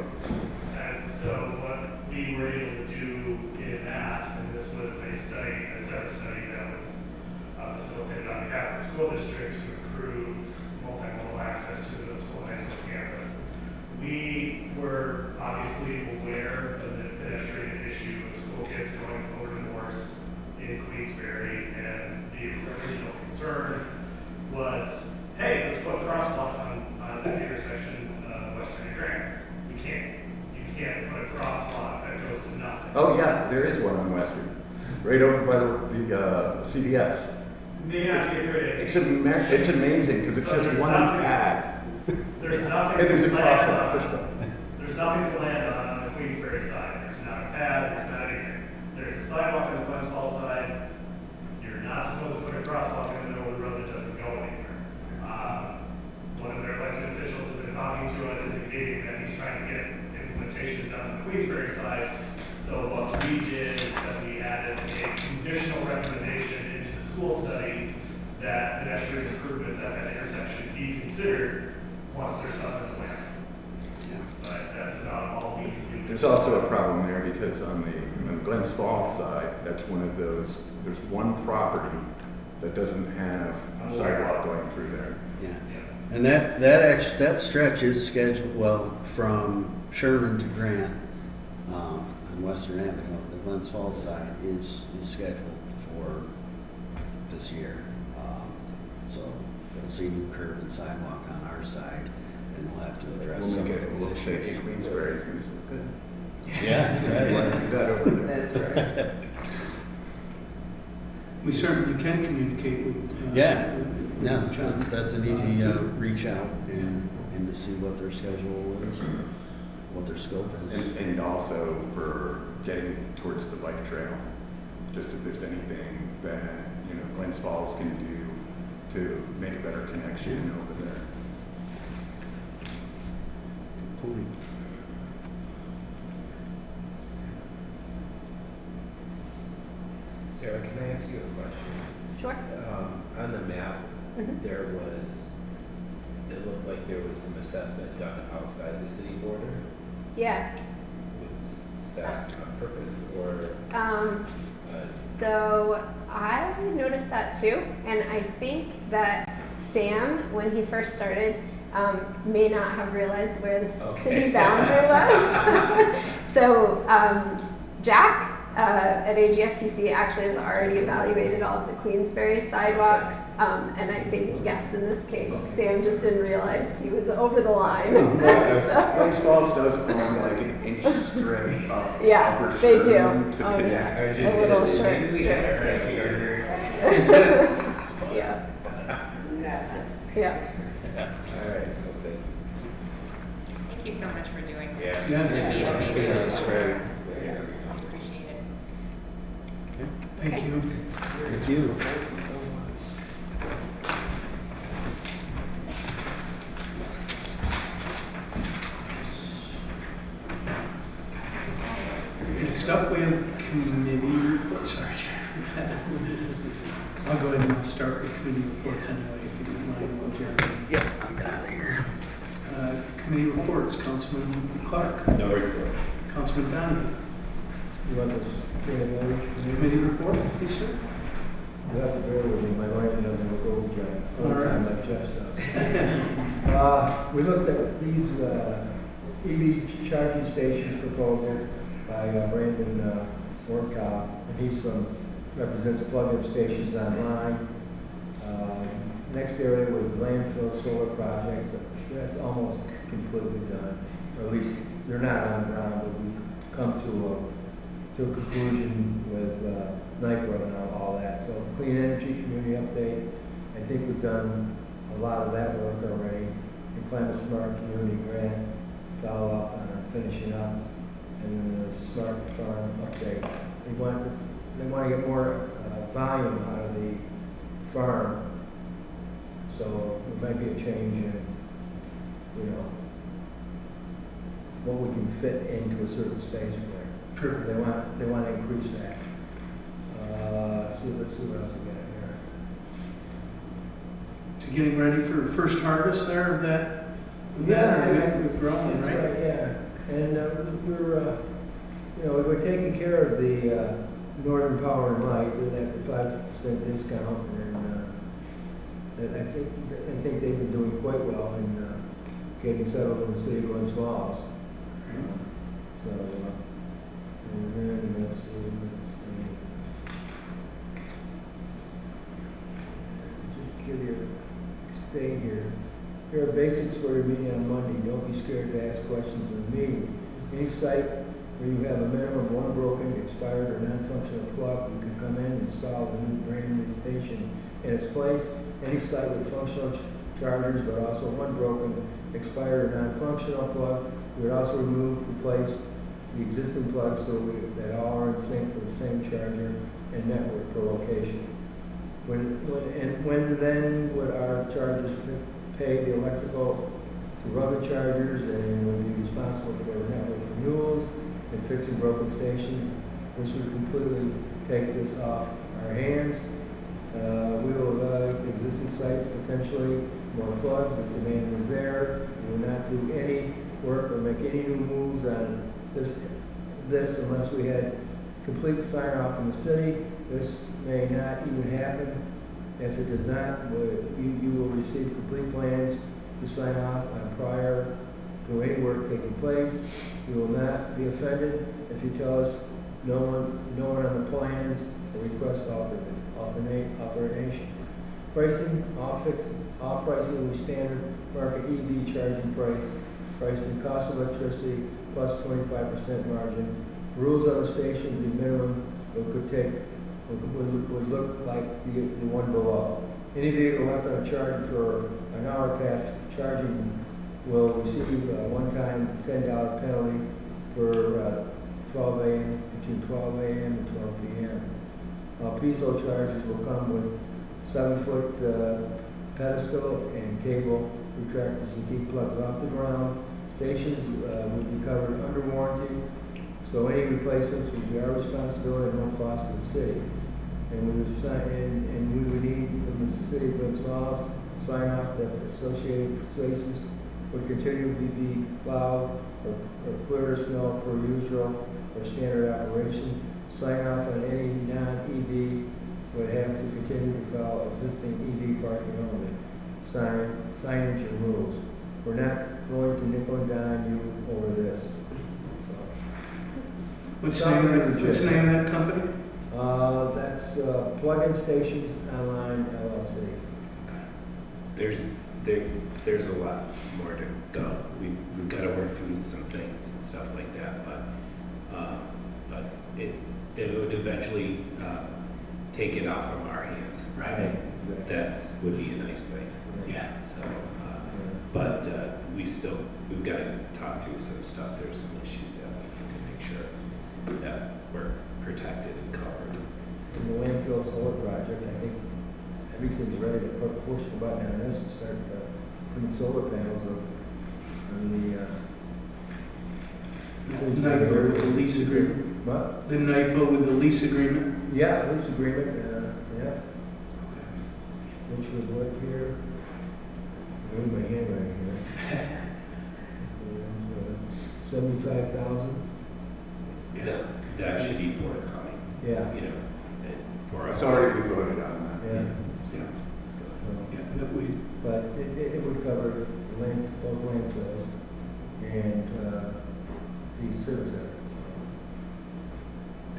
And so what we were able to do in that, and this was a separate study that was facilitated on behalf of the school district to improve multimodal access to the school high school campus. We were obviously aware of the pedestrian issue of school kids going over to Morse in Queensberry, and the original concern was, hey, let's put crosswalks on the intersection of Western and Grant. You can't put a crosswalk that goes to nothing. Oh yeah, there is one on Western, right over by the CVS. May not be a great idea. It's amazing because it's So just one pad. There's nothing And there's a to land crosswalk. on. There's nothing to land on the Queensberry side. There's not a pad, there's not anything. There's a sidewalk on the Glens Falls side. You're not supposed to put a crosswalk in the middle of the road that doesn't go anywhere. One of their elected officials has been talking to us, indicating that he's trying to get implementation done on the Queensberry side. So what we did is that we added a conditional recommendation into the school study that pedestrian improvements at that intersection be considered once there's something planned. But that's about all we can do. There's also a problem there because on the Glens Falls side, that's one of those, there's one property that doesn't have a sidewalk going through there. Yeah. And that stretch is scheduled, well, from Sherman to Grant on Western Avenue, the Glens Falls side is scheduled for this year. So we'll see new curb and sidewalk on our side, and we'll have to address We'll some make of it, those we'll say issues. Queensberry is going to look good. Yeah, You want to right. do that over there. That's right. We certainly can communicate with. Yeah. No, John. that's an easy reach out and to see what their schedule is and what their scope is. And also for getting towards the bike trail, just if there's anything that, Glens Falls can do to make a better connection over there. Point. Sarah, can I ask you a question? Sure. On the map, Mhm. there was, it looked like there was some assessment done outside the city border. Yeah. Was that on purpose or? So I noticed that too, and I think that Sam, when he first started, may not have realized where the city boundary was. So Jack at AGFTC actually has already evaluated all of the Queensberry sidewalks, and I think, yes, in this case, Sam just didn't realize he was over the line. Glens Falls does own like an inch strip of Yeah, upper they do. Sherman to Oh, connect. yeah. I was A just little gonna say, short maybe we strip. had our right here. Yeah. Nothing. Yeah. All right, okay. Thank you so much for doing this. Yeah. Yes. It'd be amazing. That's great. Yeah, appreciate it. Thank Okay. you. Thank you. Thank you so much. Next up, we have committee reports. Sorry, Chair. I'll go ahead and I'll start with committee reports anyway, if you don't mind, will Jeremy. Yep, I'm out of here. Committee reports, Councilman Clark, No report. Councilman Donovan. You want this Committee report, please, sir. You have to bear with me, my writing doesn't look old, John. All right. Like Jeff does. We looked at these EV charging stations proposal by Brandon Workow, and he's represents plug-in stations online. Next area was landfill solar projects. That's almost completely done, or at least they're not on the ground, but we've come to a conclusion with NICRA and all that. So clean energy community update, I think we've done a lot of that work already. And climate smart community grant, follow up on finishing up, and then the smart farm update. They want to get more volume out of the farm, so there might be a change in, what we can fit into a certain space there. Sure. They want to increase that. Let's see what else we got here. So getting ready for first harvest there of that? We're growing, That's right? Yeah. And we're taking care of the Northern Power and Light with that 5% discount, and I think they've been doing quite well in getting settled in the city of Glens Falls. So, and then let's see. Just give you stay here. Here are basics for your meeting on Monday. Don't be scared to ask questions of me. Any site where you have a minimum of one broken, expired, or non-functional plug, you can come in and install a new brand new station in its place. Any site with functional chargers, but also one broken, expired, or non-functional plug, we would also replace the existing plug so that all are in sync with the same charger and network per location. When then would our chargers pay the electrical to run the chargers and would be responsible for network renewals and fixing broken stations? This would completely take this off our hands. We will evaluate the existing sites, potentially more plugs if demand was there. We will not do any work or make any new moves on this unless we had complete sign off from the city. This may not even happen. If it does not, you will receive complete plans to sign off on prior to any work taking place. You will not be offended if you tell us no one on the plans or request alternations. Pricing, all pricing will be standard market EV charging price. Pricing cost of electricity plus 25% margin. Rules on the station would be minimum, but would look like the one below. Any vehicle left on a charge for an hour past charging will receive a one-time $10 penalty for 12 a.m. between 12 a.m. and 12 p.m. Piezo chargers will come with 7-foot pedestal and cable retractors to keep plugs off the ground. Stations would be covered under warranty, so any replacements would be our responsibility and no cost to the city. And we would need from the city of Glens Falls, sign off that associated places would continue to be plowed or clear snow per usual or standard operation. Sign off on any non-EV would have to continue to follow existing EV parking only. Signage and rules. We're not going to nickel and dime you over this. What's the name of that company? That's Plug-in Stations Online LLC. There's a lot more to go. We've got to work through some things and stuff like that, but it would eventually take it off of our hands. Right. That's would be a nice thing. Yeah. So, but we've got to talk through some stuff. There's some issues that we need to make sure that we're protected and covered. In the landfill solar project, I think everything's ready to push the button on this and start putting solar panels up on NIPA with the lease agreement. What? The NIPA with the lease agreement. Yeah, lease agreement, yeah. Which was what here? Where's my handwriting here? 75,000? Yeah, that should be forthcoming. Yeah. You know, for us. Sorry, we voted on that. Yeah. Yeah, that we, But it would cover both landfills and the service center.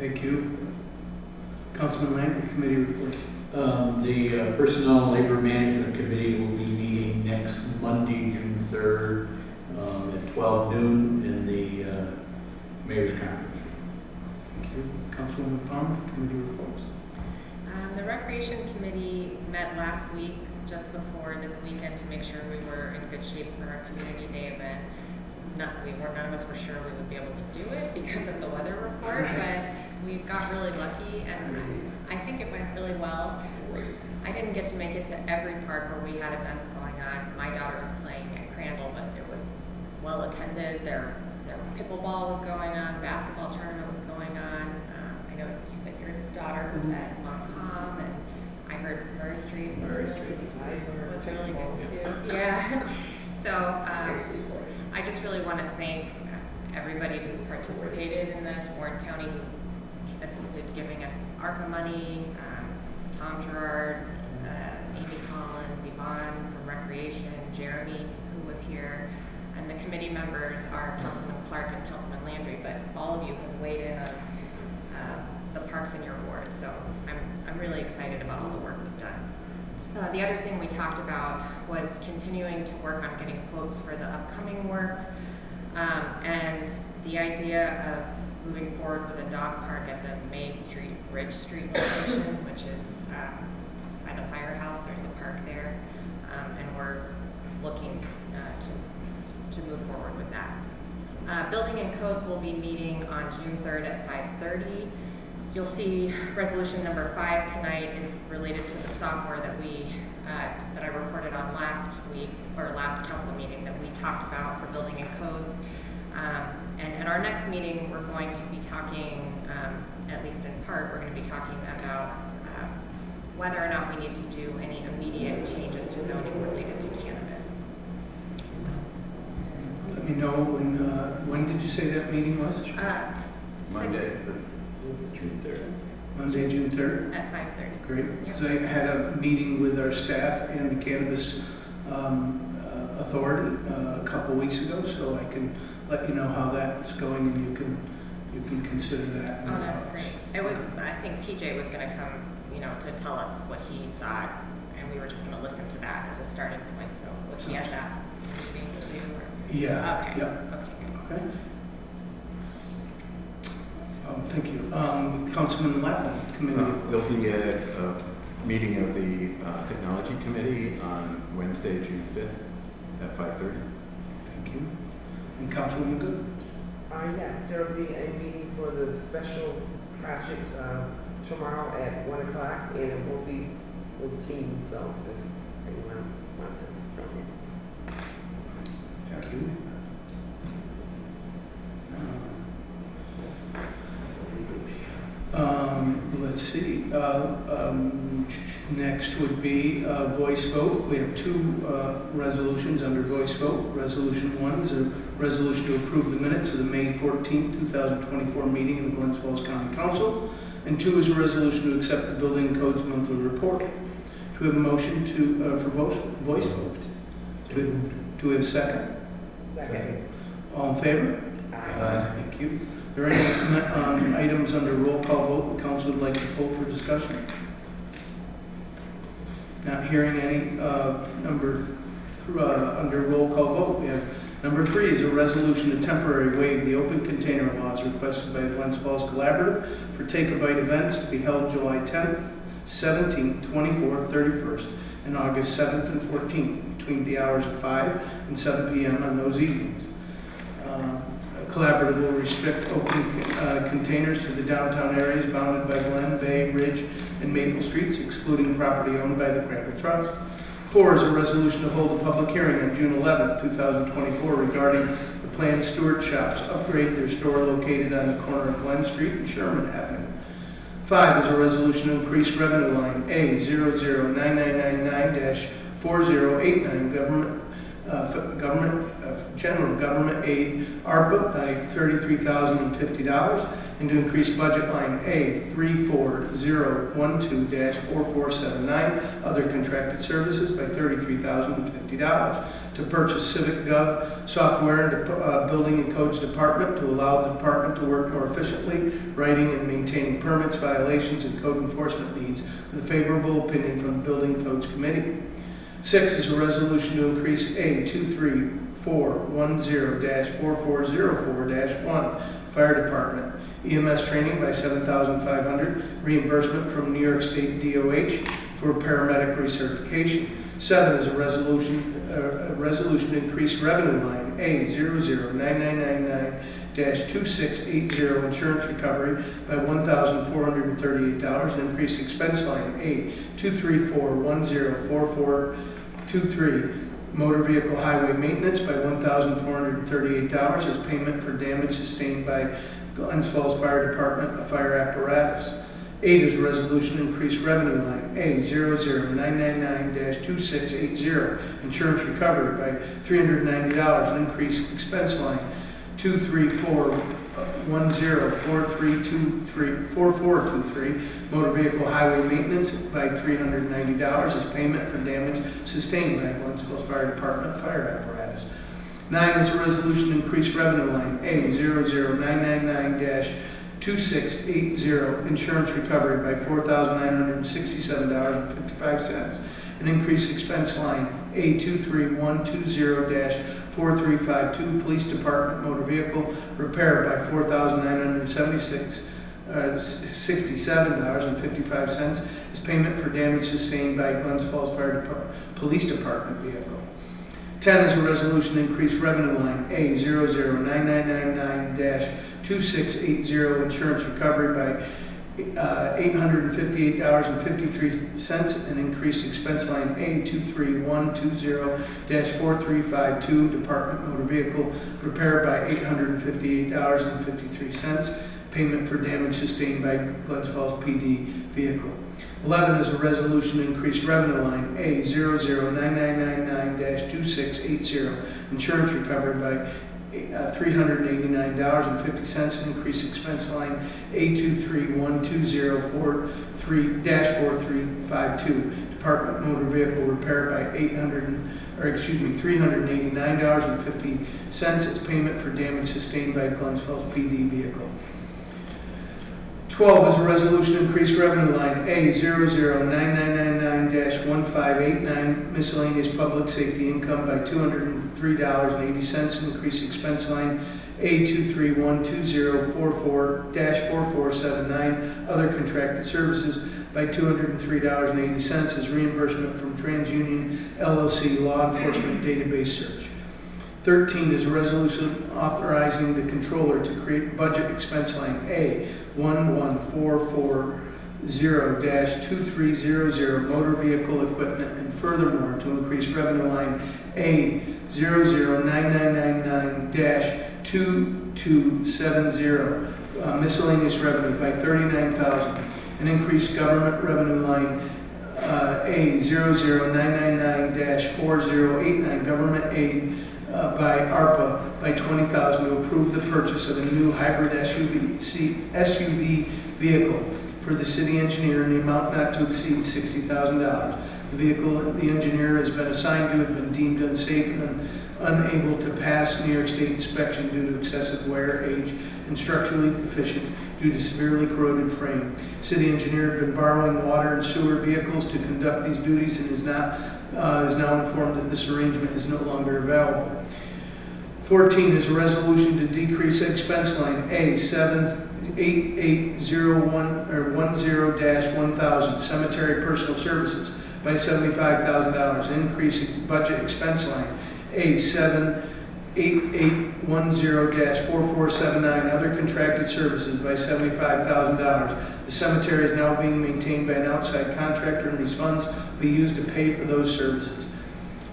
thank you. Councilman Lang, committee reports. The Personnel and Labor Management Committee will be meeting next Monday, June 3rd, at 12 noon in the Mayor's Conference. Thank you. Councilman Palmer, committee reports. The Recreation Committee met last week, just before this weekend, to make sure we were in good shape for our Community Day event. None of us were sure we would be able to do it because of the weather report, but we got really lucky, and I think it went really well. I didn't get to make it to every park where we had events going on. My daughter was playing at Crandall, but it was well attended. Their pickleball was going on, basketball tournament was going on. I know you said your daughter was at Montcalm, and I heard Murray Street was really good too. Yeah. So I just really want to thank everybody who's participated in this. Warren County, who assisted giving us ARPA money, Tom Gerard, Amy Collins, Yvonne from Recreation, Jeremy, who was here, and the committee members are Councilman Clark and Councilman Landry, but all of you have weighed in on the parks in your ward, so I'm really excited about all the work we've done. The other thing we talked about was continuing to work on getting quotes for the upcoming work, and the idea of moving forward with a dog park at the May Street, Ridge Street location, which is by the firehouse. There's a park there, and we're looking to move forward with that. Building and Codes will be meeting on June 3rd at 5:30. You'll see resolution number 5 tonight is related to the software that I reported on last week, or last council meeting, that we talked about for Building and Codes. And at our next meeting, we're going to be talking, at least in part, we're going to be talking about whether or not we need to do any immediate changes to zoning related to cannabis. So, Let me know when did you say that meeting was? Monday. June 3rd. Monday, June 3rd? At 5:30. Great. Yep. Because I had a meeting with our staff and the Cannabis Authority a couple weeks ago, so I can let you know how that's going, and you can consider that. Oh, that's great. It was, I think PJ was going to come, to tell us what he thought, and we were just going to listen to that as a starting point. So was he at that meeting too? Or? Yeah. Okay. Yep. Okay. Good. Okay. Thank you. Councilman Lappin, committee. There'll be a meeting of the Technology Committee on Wednesday, June 5th at 5:30. Thank you. And Councilman Good. Yes, there will be a meeting for the special projects tomorrow at 1 o'clock, and it will be with teams, so if anyone wants to join in. Thank you. Let's let's see, next would be voice vote. We have two resolutions under voice vote. Resolution 1 is a resolution to approve the minutes of the May 14th, 2024 meeting of the Glens Falls County Council. And 2 is a resolution to accept the building code's monthly report. Do we have a motion for voice vote? Do we have a second? Second. All in favor? Aye. Thank you. Are there any items under roll call vote the council would like to pull for discussion? Not hearing any under roll call vote. We have number 3 is a resolution to temporarily waive the open container laws requested by the Glens Falls Collaborative for Take-A-Bite events to be held July 10th, 17th, 24th, 31st, and August 7th and 14th between the hours of 5 and 7 p.m. on those evenings. Collaborative will restrict open containers to the downtown areas bounded by Glen, Bay, Ridge, and Maple Streets, excluding property owned by the Crandall Trust. 4 is a resolution to hold a public hearing on June 11, 2024 regarding the planned Stewart Shops upgrade their store located on the corner of Glen Street and Sherman Avenue. 5 is a resolution to increase revenue line A009999-4089 General Government Aid ARPA by $33,050 and to increase budget line A34012-4479 other contracted services by $33,050 to purchase Civic Gov software and Building and Codes Department to allow the department to work more efficiently, writing and maintaining permits, violations, and code enforcement needs with a favorable opinion from the Building Codes Committee. 6 is a resolution to increase A23410-4404-1 Fire Department EMS training by $7,500, reimbursement from New York State DOH for paramedic recertification. 7 is a resolution to increase revenue line A009999-2680 insurance recovery by $1,438 and increase expense line A234104423 motor vehicle highway maintenance by $1,438 as payment for damage sustained by Glens Falls Fire Department of fire apparatus. 8 is a resolution to increase revenue line A00999-2680 insurance recovery by $390 and increase expense line 2341043234423 motor vehicle highway maintenance by $390 as payment for damage sustained by Glens Falls Fire Department fire apparatus. 9 is a resolution to increase revenue line A00999-2680 insurance recovery by $4,967.55 and increase expense line A23120-4352 police department motor vehicle repair by $4,967.55 as payment for damage sustained by Glens Falls Fire Police Department vehicle. 10 is a resolution to increase revenue line A00999-2680 insurance recovery by $858.53 and increase expense line A23120-4352 department motor vehicle repair by $858.53 payment for damage sustained by Glens Falls PD vehicle. 11 is a resolution to increase revenue line A009999-2680 insurance recovery by $389.50 and increase expense line A2312043-4352 department motor vehicle repair by $389.50 as payment for damage sustained by Glens Falls PD vehicle. 12 is a resolution to increase revenue line A009999-1589 miscellaneous public safety income by $203.80 and increase expense line A2312044-4479 other contracted services by $203.80 as reimbursement from TransUnion LLC law enforcement database search. 13 is a resolution authorizing the controller to create budget expense line A11440-2300 motor vehicle equipment and furthermore to increase revenue line A009999-2270 miscellaneous revenue by $39,000 and increase government revenue line A00999-4089 government aid by ARPA by $20,000 to approve the purchase of a new hybrid SUV vehicle for the city engineer in the amount not to exceed $60,000. The vehicle the engineer has been assigned to has been deemed unsafe and unable to pass New York State inspection due to excessive wear, age, and structurally deficient due to severely corroded frame. City engineer has been borrowing water and sewer vehicles to conduct these duties and is now informed that this arrangement is no longer available. 14 is a resolution to decrease expense line A78801 or 10-1000 cemetery personal services by $75,000, increasing budget expense line A78810-4479 other contracted services by $75,000. The cemetery is now being maintained by an outside contractor, and these funds will be used to pay for those services.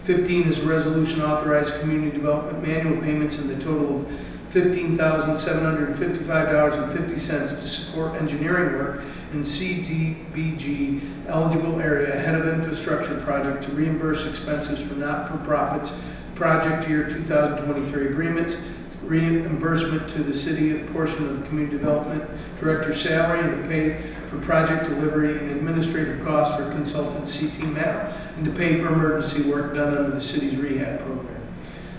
15 is a resolution authorizing community development manual payments in the total of $15,755.50 to support engineering work in CDBG eligible area ahead of infrastructure project to reimburse expenses for not-for-profits project year 2023 agreements, reimbursement to the city a portion of the community development director's salary and to pay for project delivery and administrative costs for consultant CT Map and to pay for emergency work done under the city's rehab program.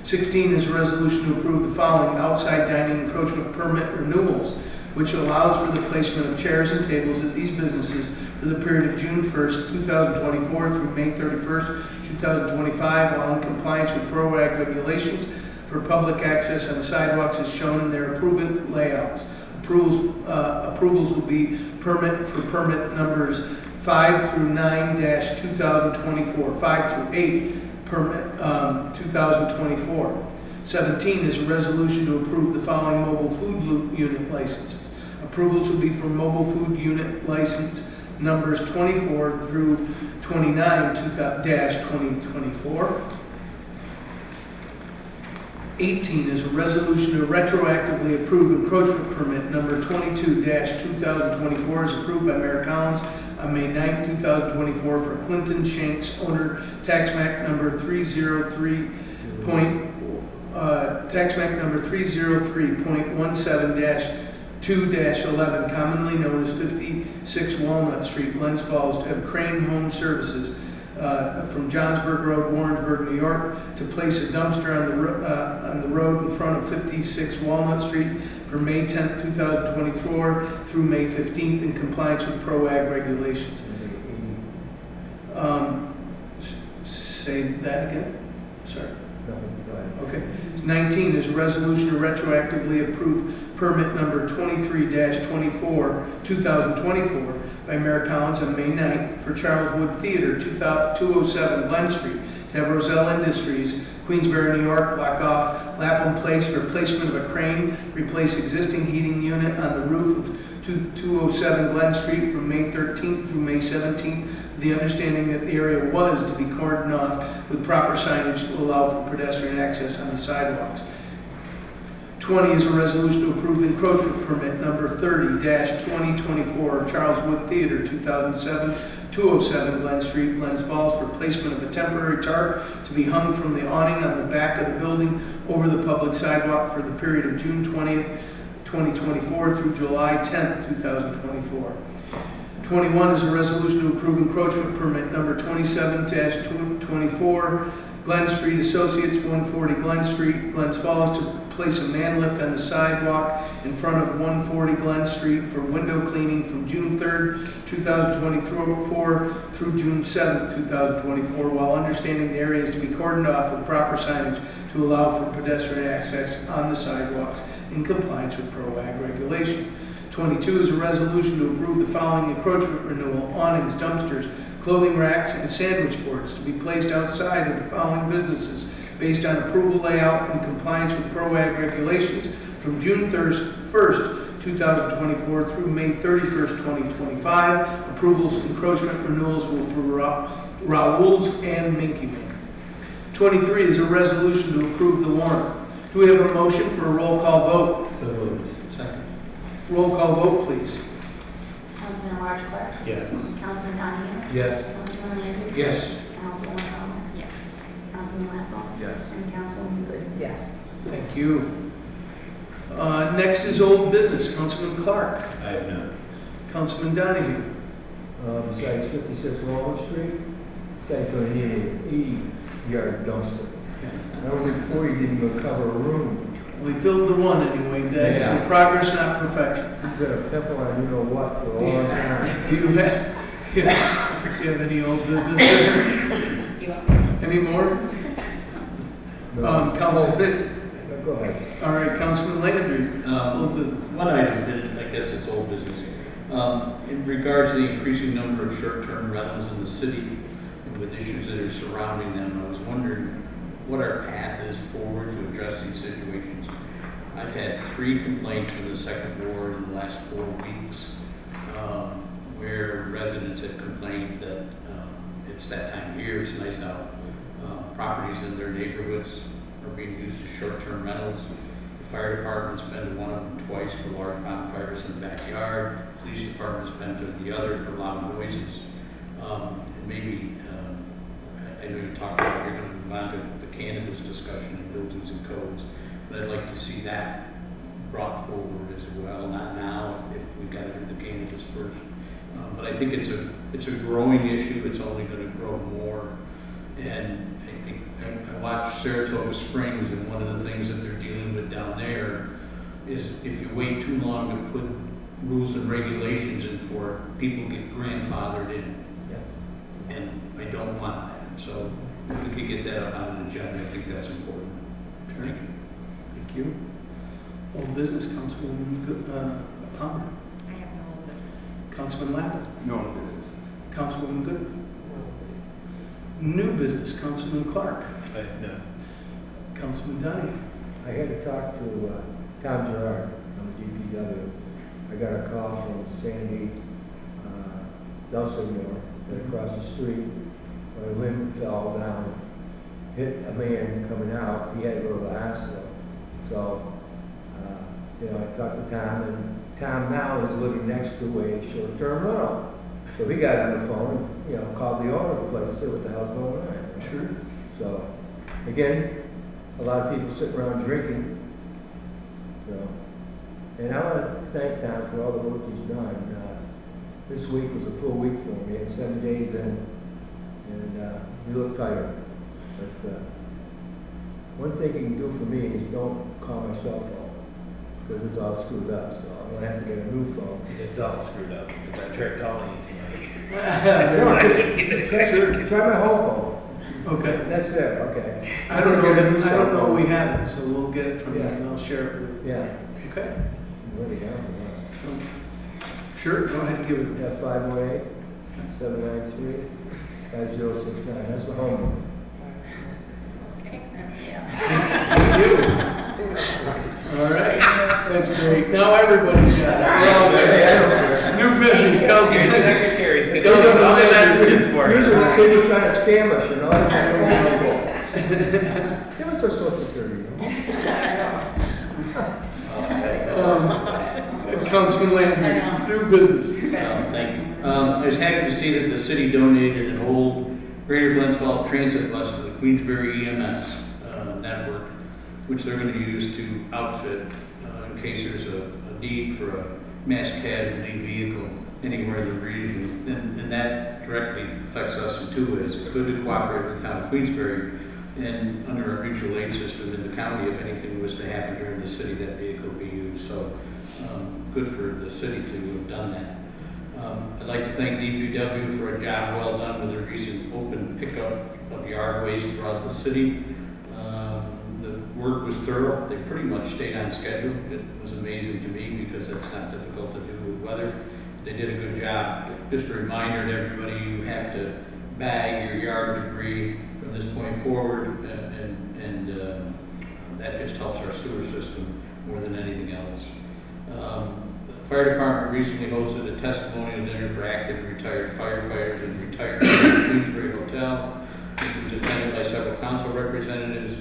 16 is a resolution to approve the following outside dining encroachment permit renewals, which allows for the placement of chairs and tables at these businesses for the period of June 1st, 2024 through May 31st, 2025, while in compliance with PRO-AG regulations for public access on sidewalks as shown in their approved layouts. Approvals will be permit numbers 5 through 9-2024, 5 through 8 permit 2024. 17 is a resolution to approve the following mobile food unit licenses. Approvals will be for mobile food unit license numbers 24 through 29-2024. 18 is a resolution to retroactively approve encroachment permit number 22-2024 as approved by Mayor Collins on May 9, 2024 for Clinton Shanks, owner, tax map number 303.17-2-11, commonly known as 56 Walnut Street, Glens Falls, to have Crane Home Services from Johnsburg Road, Warrensburg, New York, to place a dumpster on the road in front of 56 Walnut Street for May 10th, 2024 through May 15th in compliance with PRO-AG regulations. Say that again? Sorry. Okay. 19 is a resolution to retroactively approve permit number 23-24-2024 by Mayor Collins on May 9th for Charles Wood Theater, 207 Glen Street, to have Roselle Industries, Queensbury, New York, block off Lapham Place for placement of a crane, replace existing heating unit on the roof of 207 Glen Street from May 13th through May 17th. The understanding that the area was to be cordoned off with proper signage to allow for pedestrian access on the sidewalks. 20 is a resolution to approve encroachment permit number 30-2024 Charles Wood Theater, 207 Glen Street, Glens Falls, for placement of a temporary tarp to be hung from the awning on the back of the building over the public sidewalk for the period of June 20th, 2024 through July 10th, 2024. 21 is a resolution to approve encroachment permit number 27-24 Glen Street Associates, 140 Glen Street, Glens Falls, to place a man lift on the sidewalk in front of 140 Glen Street for window cleaning from June 3rd, 2024 through June 7th, 2024, while understanding the area is to be cordoned off with proper signage to allow for pedestrian access on the sidewalks in compliance with PRO-AG regulations. 22 is a resolution to approve the following encroachment renewal: awnings, dumpsters, clothing racks, and sandwich boards to be placed outside of the following businesses based on approval layout in compliance with PRO-AG regulations from June 1st, 2024 through May 31st, 2025. Approvals, encroachment renewals will for Raoul's and Minky Mink. 23 is a resolution to approve the warrant. Do we have a motion for a roll call vote? So moved. Second. Roll call vote, please. Councilman Large Clark. Yes. Councilman Donahue. Yes. Councilman Landry. Yes. Councilwoman Thomas. Yes. Councilman Lampo. Yes. And Councilwoman Good. Yes. Thank you. Next is old business. Councilman Clark. I have none. Councilman Donahue. Besides 56 Walnut Street, this guy's gonna need an 80-yard dumpster. I don't think 40 is even gonna cover a room. We filled the one anyway. That's Yeah. progress, not perfection. He's got a pimple on you know what for a long time. Do you have any old business? Any more? Councilman, Go ahead. all right, Councilman Landry, old business. One item, and I guess it's old business. In regards to the increasing number of short-term rentals in the city and with issues that are surrounding them, I was wondering what our path is forward to address these situations. I've had 3 complaints in the second ward in the last 4 weeks, where residents have complained that it's that time of year, it's nice out. Properties in their neighborhoods are being used as short-term rentals. The fire department's been to one of them twice for large bonfires in the backyard. Police department's been to the other for loud noises. And maybe, I know you talked about you're going to move on to the cannabis discussion in buildings and codes, but I'd like to see that brought forward as well. Not now, if we've got to do the cannabis first. But I think it's a growing issue. It's only going to grow more. And I watched Saratoga Springs, and one of the things that they're dealing with down there is if you wait too long to put rules and regulations in for it, people get grandfathered in. Yeah. And I don't want that. So if we could get that on the agenda, I think that's important. Thank you. Thank you. Old business, Councilwoman Palmer. I have no old business. Councilman Lappin. No business. Councilwoman Good. New business, Councilman Clark. I have none. Councilman Donahue. I had to talk to Tom Gerard from DPW. I got a call from Sandy Dulcimore across the street. A limb fell down, hit a man coming out. He had to go to the hospital. So, I talked to Tom, and Tom now is living next to a short-term rental. So he got on the phone and, called the owner of the place, see what the hell's going on. Sure. So, again, a lot of people sitting around drinking. And I want to thank Tom for all the work he's done. This week was a full week for him. He had 7 days in, and he looked tired. But one thing he can do for me is don't call my cell phone, because it's all screwed up. So I'm going to have to get a new phone. It's all screwed up because I tried calling you tonight. Try my home phone. Okay. That's it, okay. I don't know we have it, so we'll get it from you and I'll share it with you. Yeah. Okay. Where they go? Sure, go ahead and give it. Yeah, 518-793-5069. That's the home number. Okay. Thank you. All right, that's great. Now everybody's got it. We're all there. New business, Your Councilman. secretary's going to all the messages for Usually you. the people trying to scam us, Give us our social security. Councilman Landry, new business. Thank you. I was happy to see that the city donated an old Greater Glens Falls transit bus to the Queensbury EMS network, which they're going to use to outfit in case there's a need for a mass casualty vehicle anywhere in the region. And that directly affects us in 2 ways. It's good to cooperate with the town of Queensbury, and under our mutual aid system in the county, if anything was to happen here in the city, that vehicle would be used. So good for the city to have done that. I'd like to thank DPW for a job well done with the recent open pickup of yard waste throughout the city. The work was thorough. They pretty much stayed on schedule. It was amazing to me because it's not difficult to do with weather. They did a good job. Just a reminder to everybody, you have to bag your yard debris from this point forward, and that just helps our sewer system more than anything else. The fire department recently hosted a testimonial dinner for active and retired firefighters and retired at the Queensbury Hotel. It was attended by several council representatives.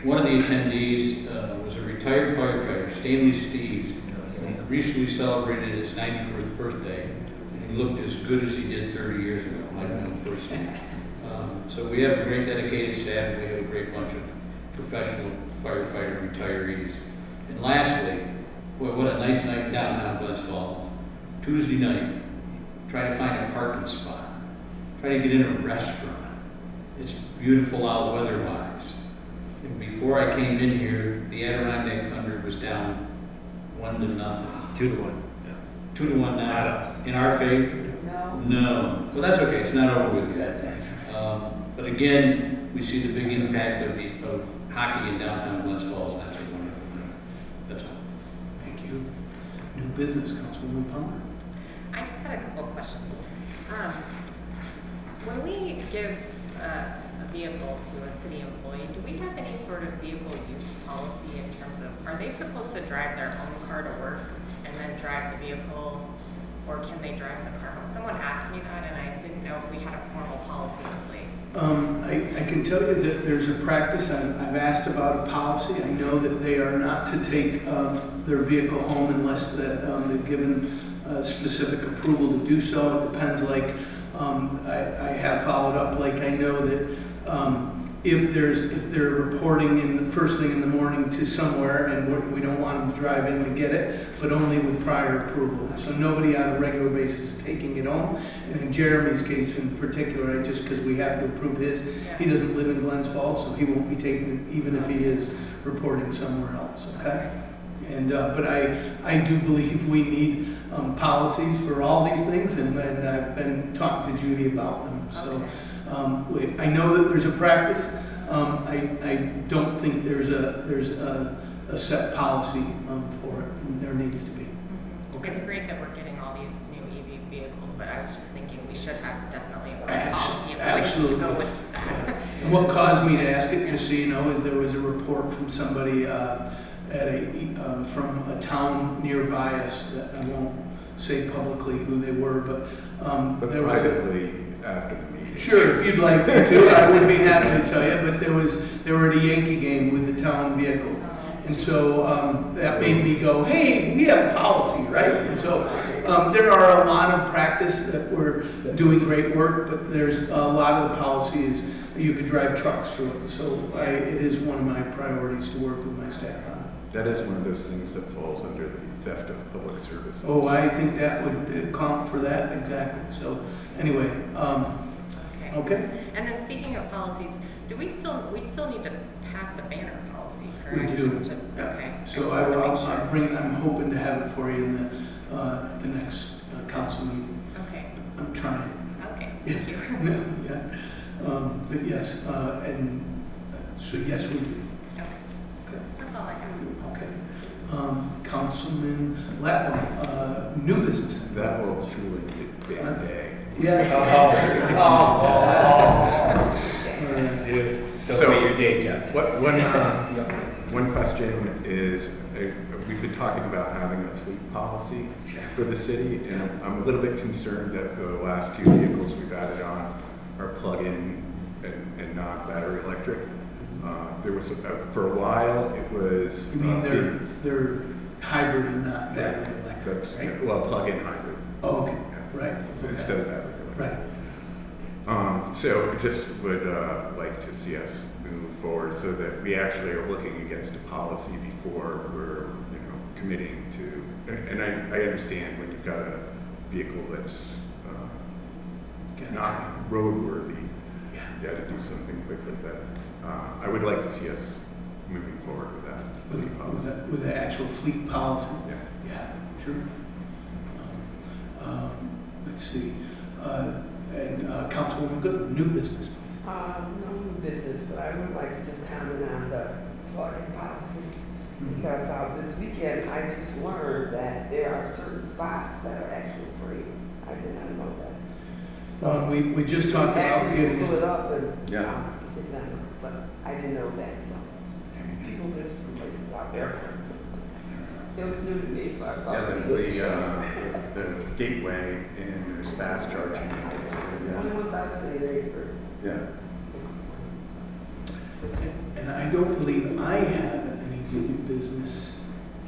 One of the attendees was a retired firefighter, Stanley Steves, recently celebrated his 91st birthday. He looked as good as he did 30 years ago, I know firsthand. So we have a great dedicated staff, we have a great bunch of professional firefighter retirees. And lastly, boy, what a nice night in downtown Glens Falls. Tuesday night, try to find a parking spot, try to get in a restaurant. It's beautiful out weather-wise. And before I came in here, the Adirondack Thunder was down 1-0. It's 2-1. 2-1 now. Not us. In our favor? No. No. Well, that's okay. It's not over with yet. That's right. But again, we see the big impact of hockey in downtown Glens Falls, and that's a wonderful thing. That's all. Thank you. New business, Councilwoman Palmer. I just had a couple of questions. When we give a vehicle to a city employee, do we have any sort of vehicle use policy in terms of, are they supposed to drive their own car to work and then drive the vehicle, or can they drive the car home? Someone asked me that, and I didn't know if we had a formal policy in place. I can tell you that there's a practice, I've asked about a policy. I know that they are not to take their vehicle home unless that they've given specific approval to do so. It depends, like, I have followed up, like I know that if they're reporting in the first thing in the morning to somewhere and we don't want them to drive in to get it, but only with prior approval. So nobody on a regular basis is taking it home. And in Jeremy's case in particular, just because we have to approve his, he doesn't live in Glens Falls, so he won't be taking it even if he is reporting somewhere else, okay? And, but I do believe we need policies for all these things, and I've been talking to Judy about them. So I know that there's a practice. I don't think there's a set policy for it, and there needs to be. Okay. It's great that we're getting all these new EV vehicles, but I was just thinking we should have definitely a policy in place to go with that. And what caused me to ask it, just so you know, is there was a report from somebody from a town nearby us that I won't say publicly who they were, but there was privately after the meeting. Sure, if you'd like me to, I would be happy to tell you, but they were at a Yankee game with the town vehicle. And so that made me go, hey, we have a policy, right? And so there are a lot of practice that we're doing great work, but there's a lot of the policy is you could drive trucks through it. So it is one of my priorities to work with my staff on. That is one of those things that falls under the theft of public services. Oh, I think that would count for that, exactly. So anyway, okay. And then speaking of policies, we still need to pass the banner policy, correct? We do. Okay. So I'm hoping to have it for you in the next council meeting. Okay. I'm trying. Okay, thank you. Yeah. But yes, and so yes, we do. Okay. That's all I have. Okay. Councilman Latwell, new business. That will truly be a bad day. Yes. Dude, don't So, quit your day job. One question is, we've been talking about having a fleet policy for the city, and I'm a little bit concerned that the last few vehicles we've added on are plug-in and not battery electric. There was, for a while, it was. You mean they're hybrid and not battery electric, That's, right? well, plug-in hybrid. Oh, okay, right. Instead of battery electric. Right. So I just would like to see us move forward so that we actually are looking against a policy before we're, committing to. And I understand when you've got a vehicle that's not roadworthy, you got to do something quickly. But I would like to see us moving forward with that. With the actual fleet policy? Yeah. Yeah, sure. Let's see. And Councilwoman Good, new business. No new business, but I would like to just comment on the plug-in policy. Because this weekend, I just learned that there are certain spots that are actually free. I did not know that. So we just talked about Actually, you getting. pull it up and, Yeah. did not know, but I didn't know that, so. People, there's some places out there. It was new to me, so I thought. The gateway and there's fast charging. The only ones I've seen there for. Yeah. And I don't believe I have any new business.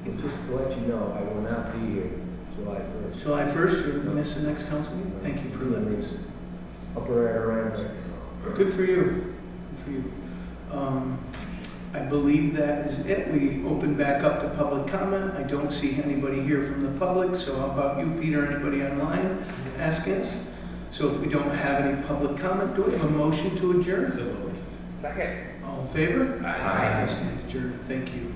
And just to let you know, I will not be here July 1st. July 1st, you're gonna miss the next council meeting? Thank you for letting us. Upper Adirondack. Good for you. Good for you. I believe that is it. We open back up to public comment. I don't see anybody here from the public, so how about you, Peter, anybody online asking us? So if we don't have any public comment, do we have a motion to adjourn? So moved. Second. All in favor? Aye. Adjourn. Thank you.